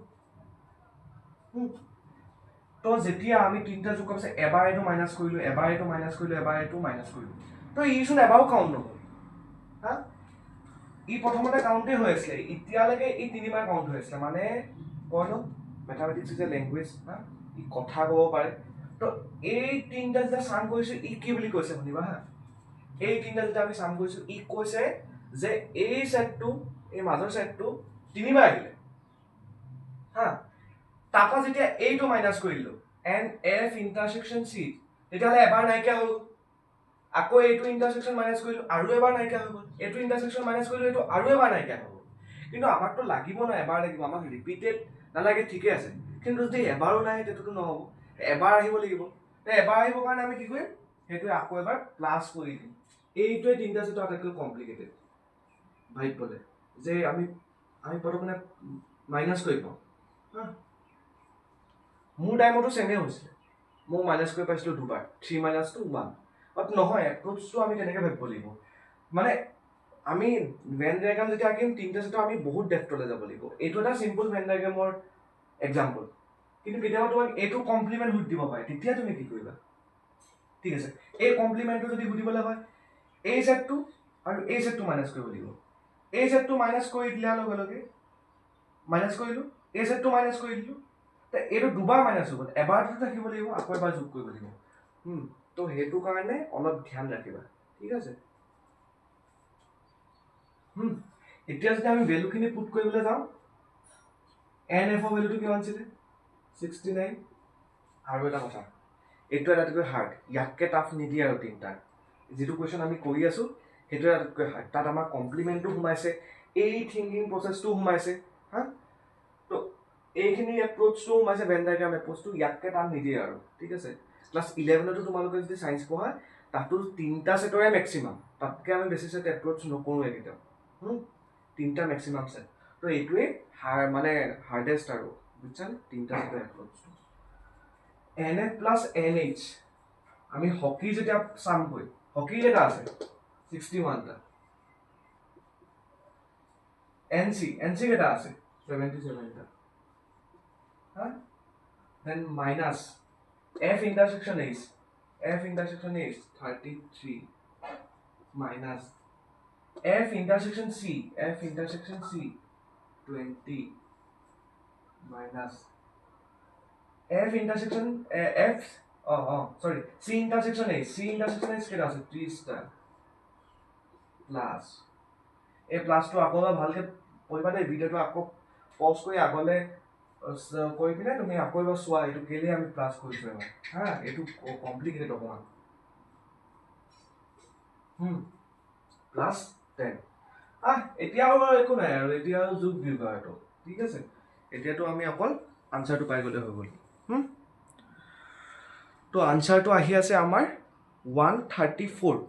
তো যেতিয়া আমি তিনিটা যোগ কৰিছে এবাৰ এইটো মাইনাছ কৰিলোঁ এবাৰ এইটো মাইনাছ কৰিলোঁ এবাৰ এইটো মাইনাছ কৰিলোঁ তো ইচোন এবাৰো কাউণ্ট নহ'ল হা ই প্ৰথমতে কাউণ্টেই হৈ আছিলে এতিয়ালৈকে ই তিনিবাৰ কাউণ্ট হৈ আছিলে মানে কয় ন মেথামেটিক্স ইজ এ লেংগুৱেজ হা ই কথা ক'ব পাৰে তো এই তিনিটা যেতিয়া চাম কৰিছোঁ ই কি বুলি কৈছে শুনিবা হা এই তিনিটা যেতিয়া আমি চাম কৰিছোঁ ই কৈছে যে এই ছেটটো এই মাজৰ ছেটটো 3বাৰ আহিলে হা তাৰপৰা যেতিয়া এইটো মাইনাছ কৰিলো এন এফ ইণ্টাৰছেকশ্যন চি তেতিয়াহ'লে এবাৰ নাইকিয়া হৈ গ'ল আকৌ এইটো ইণ্টাৰছেকশ্যন মাইনাছ কৰিলো আৰু এবাৰ নাইকিয়া হৈ গ'ল এইটো ইণ্টাৰছেকশ্যন মাইনাছ কৰিলো এইটো আৰু এবাৰ নাইকিয়া হৈ গ'ল কিন্তু আমাকতো লাগিব ন এবাৰ লাগিব আমাক ৰিপিটেড নালাগে ঠিকে আছে কিন্তু যদি এবাৰো নাই তেতিয়াতো নহ'ব এবাৰ আহিব লাগিব এবাৰ আহিবৰ কাৰণে আমি কি কৰিম সেইটোৱে আকৌ এবাৰ প্লাছ কৰি দিম এইটোৱে তিনিটা যিটো আটাইতকৈ কমপ্লিকেটেড ভাবিবলৈ যে আমি পটকনে মাইনাছ কৰি পাওঁ হা মোৰ টাইমতো ছেমে হৈছিলে মই মাইনাছ কৰি পাইছিলোঁ দুবাৰ 3 - 2 1 বাট নহয় এপ্ৰ'চটো আমি তেনেকৈ ভাবিব লাগিব মানে আমি ভেন ডায়েগ্ৰাম যেতিয়া আঁকিম তিনিটা ছেটৰ আমি বহুত ডেপ্থলৈ যাব লাগিব এইটো এটা চিম্পল ভেন ডায়েগ্ৰামৰ এক্সাম্পল কিন্তু কেতিয়াবা তোমাক এইটো কমপ্লিমেণ্ট সুধি দিব পাৰে তেতিয়া তুমি কি কৰিবা ঠিক আছে এই কমপ্লিমেণ্টটো যদি সুধিবলৈ হয় এই ছেটটো আৰু এই ছেটটো মাইনাছ কৰিব লাগিব এই ছেটটো মাইনাছ কৰি দিয়াৰ লগে লগে মাইনাছ কৰিলোঁ এই ছেটটো মাইনাছ কৰি দিলোঁ এইটো দুবাৰ মাইনাছ হৈ গ'ল এবাৰটো থাকিব লাগিব আকৌ এবাৰ যোগ কৰিব লাগিব তো সেইটো কাৰণে অলপ ধ্যান ৰাখিবা ঠিক আছে এতিয়া যদি আমি ভেলুখিনি পুট কৰিবলৈ যাওঁ এন এফৰ ভেলুটো কিমান আছিলে 69 আৰু এটা কথা এইটো আটাইতকৈ হাৰ্ড ইয়াতকৈ টাফ নিদিয়ে আৰু তিনিটাক যিটো কুৱেশ্যন আমি কৰি আছোঁ সেইটো আটাইতকৈ হাৰ্ড তাত আমাৰ কমপ্লিমেণ্টটো সোমাইছে এই থিংকিং প্ৰচেছটো সোমাইছে হা তো এইখিনি এপ্ৰ'চটো সোমাইছে ভেন ডায়েগ্ৰাম এপ্ৰ'চটো ইয়াতকৈ টান নিদিয়ে আৰু ঠিক আছে ক্লাছ 11তো তোমালোকে যদি ছায়েন্স পঢ়া তাতো তিনিটা ছেটৰে মেক্সিমাম তাতকৈ আমি বেছি ছেট এপ্ৰ'চ নকৰোঁৱে কেতিয়াও তিনিটা মেক্সিমাম ছেট তো এইটোৱে মানে হাৰ্ডেষ্ট আৰু বুজিছানে তিনিটা ছেটৰ এপ্ৰ'চটো N F plus N H আমি হকি যেতিয়া চামগৈ হকি কেইটা আছে 61টা এন চি কেইটা আছে 77টা হা then minus F intersection H 33 minus F intersection C 20 minus F intersection C intersection H কেটা আছে 30টা প্লাস এই প্লাসটো আকৌ ভালকে পঢ়িবা দেই ভিডিওটো আকৌ পজ কৰি আগলে কৰি পিনে তুমি আকৌ এবাৰ চোৱা এইটো কেলে আমি প্লাস কৰিছো এবাৰ হা এইটো কমপ্লিকেটেড অকমান প্লাস 10 এতিয়া আৰু একো নাই আৰু এতিয়া যোগ দিওঁ আৰু ঠিক আছে এতিয়াতো আমি অকল আনসাৰটো পাই গ'লে হৈ গ'ল তো আনসাৰটো আহি আছে আমাৰ 134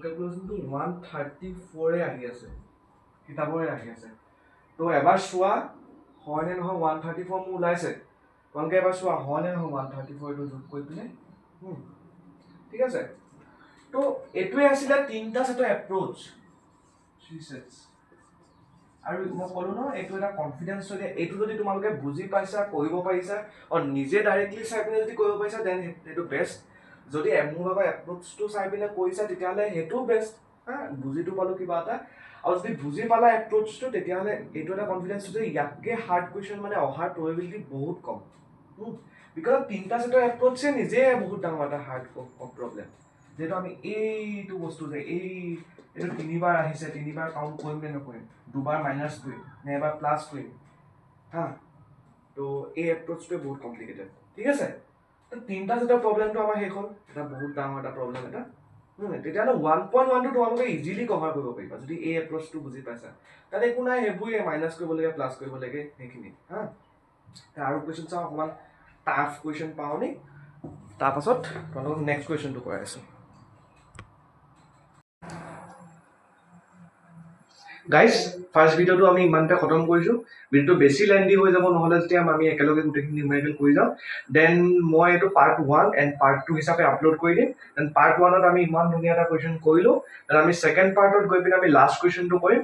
ক্যালকুলেশনটো 134 আহি আছে কিতাপৰে আহি আছে তো এবাৰ চোৱা হয় নে নহয় 134 মোৰ ওলাইছে তোমালোকে এবাৰ চোৱা হয় নে নহয় 134 টো যোগ কৰি পিনে ঠিক আছে তো এইটোৱে আছিলে তিনিটা সেটৰ এপ্ৰ'চ 3 সেটস আৰু মই ক'লো ন এইটো এটা কনফিডেন্স হয় এইটো যদি তোমালোকে বুজি পাইছা কৰিব পাৰিছা আৰু নিজে ডাইৰেক্টলি চাই পিনে যদি কৰিব পাৰিছা দেন সেইটো বেষ্ট যদি মোৰ ভাগৰ এপ্ৰ'চটো চাই পিনে কৰিছা তেতিয়াহ'লে সেইটোও বেষ্ট হা বুজিটো পালো কিবা এটা আৰু যদি বুজি পালা এপ্ৰ'চটো তেতিয়াহ'লে এইটো এটা কনফিডেন্স যে ইয়াতকৈ হাৰ্ড কুৱেশ্যন মানে অহাৰ প্ৰবেবিলিটি বহুত কম বিকজ তিনিটা সেটৰ এপ্ৰ'চে নিজে বহুত ডাঙৰ এটা হাৰ্ড প্ৰব্লেম যেহেতু আমি এইটো বস্তু যে এইটো তিনিবাৰ আহিছে তিনিবাৰ কাউণ্ট কৰিম নে নকৰিম দুবাৰ মাইনাছ কৰিম নে এবাৰ প্লাছ কৰিম হা তো এই এপ্ৰ'চটোৱে বহুত কমপ্লিকেটেড ঠিক আছে তো তিনিটা সেটৰ প্ৰব্লেমটো আমাৰ শেষ হ'ল এটা বহুত ডাঙৰ এটা প্ৰব্লেম এটা তেতিয়াহ'লে 1.1টো তোমালোকে ইজিলি কভাৰ কৰিব পাৰিবা যদি এই এপ্ৰ'চটো বুজি পাইছা তাত একো নাই সেইবোৰে মাইনাছ কৰিব লাগে প্লাছ কৰিব লাগে সেইখিনি হা আৰু কুৱেশ্যন চাওঁ অকণমান টাফ কুৱেশ্যন পাওঁ নি তাৰপাছত তোমালোকক নেক্সট কুৱেশ্যনটো কৰাই আছোঁ গাইজ ফাৰ্ষ্ট ভিডিঅ'টো আমি ইমানতে খতম কৰিছোঁ ভিডিঅ'টো বেছি লেন্দি হৈ যাব নহ'লে যেতিয়া আমি একেলগে গোটেইখিনি নিউমেৰিকেল কৰি যাওঁ দেন মই এইটো পাৰ্ট 1 এণ্ড পাৰ্ট 2 হিচাপে আপলোড কৰি দিম দেন পাৰ্ট 1ত আমি ইমান ধুনীয়া এটা কুৱেশ্যন কৰিলোঁ দেন আমি ছেকেণ্ড পাৰ্টত গৈ পিনে আমি লাষ্ট কুৱেশ্যনটো কৰিম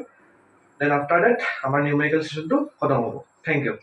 দেন আফটাৰ ডেট আমাৰ নিউমেৰিকেল ছেশ্যনটো খতম হ'ব থেংক ইউ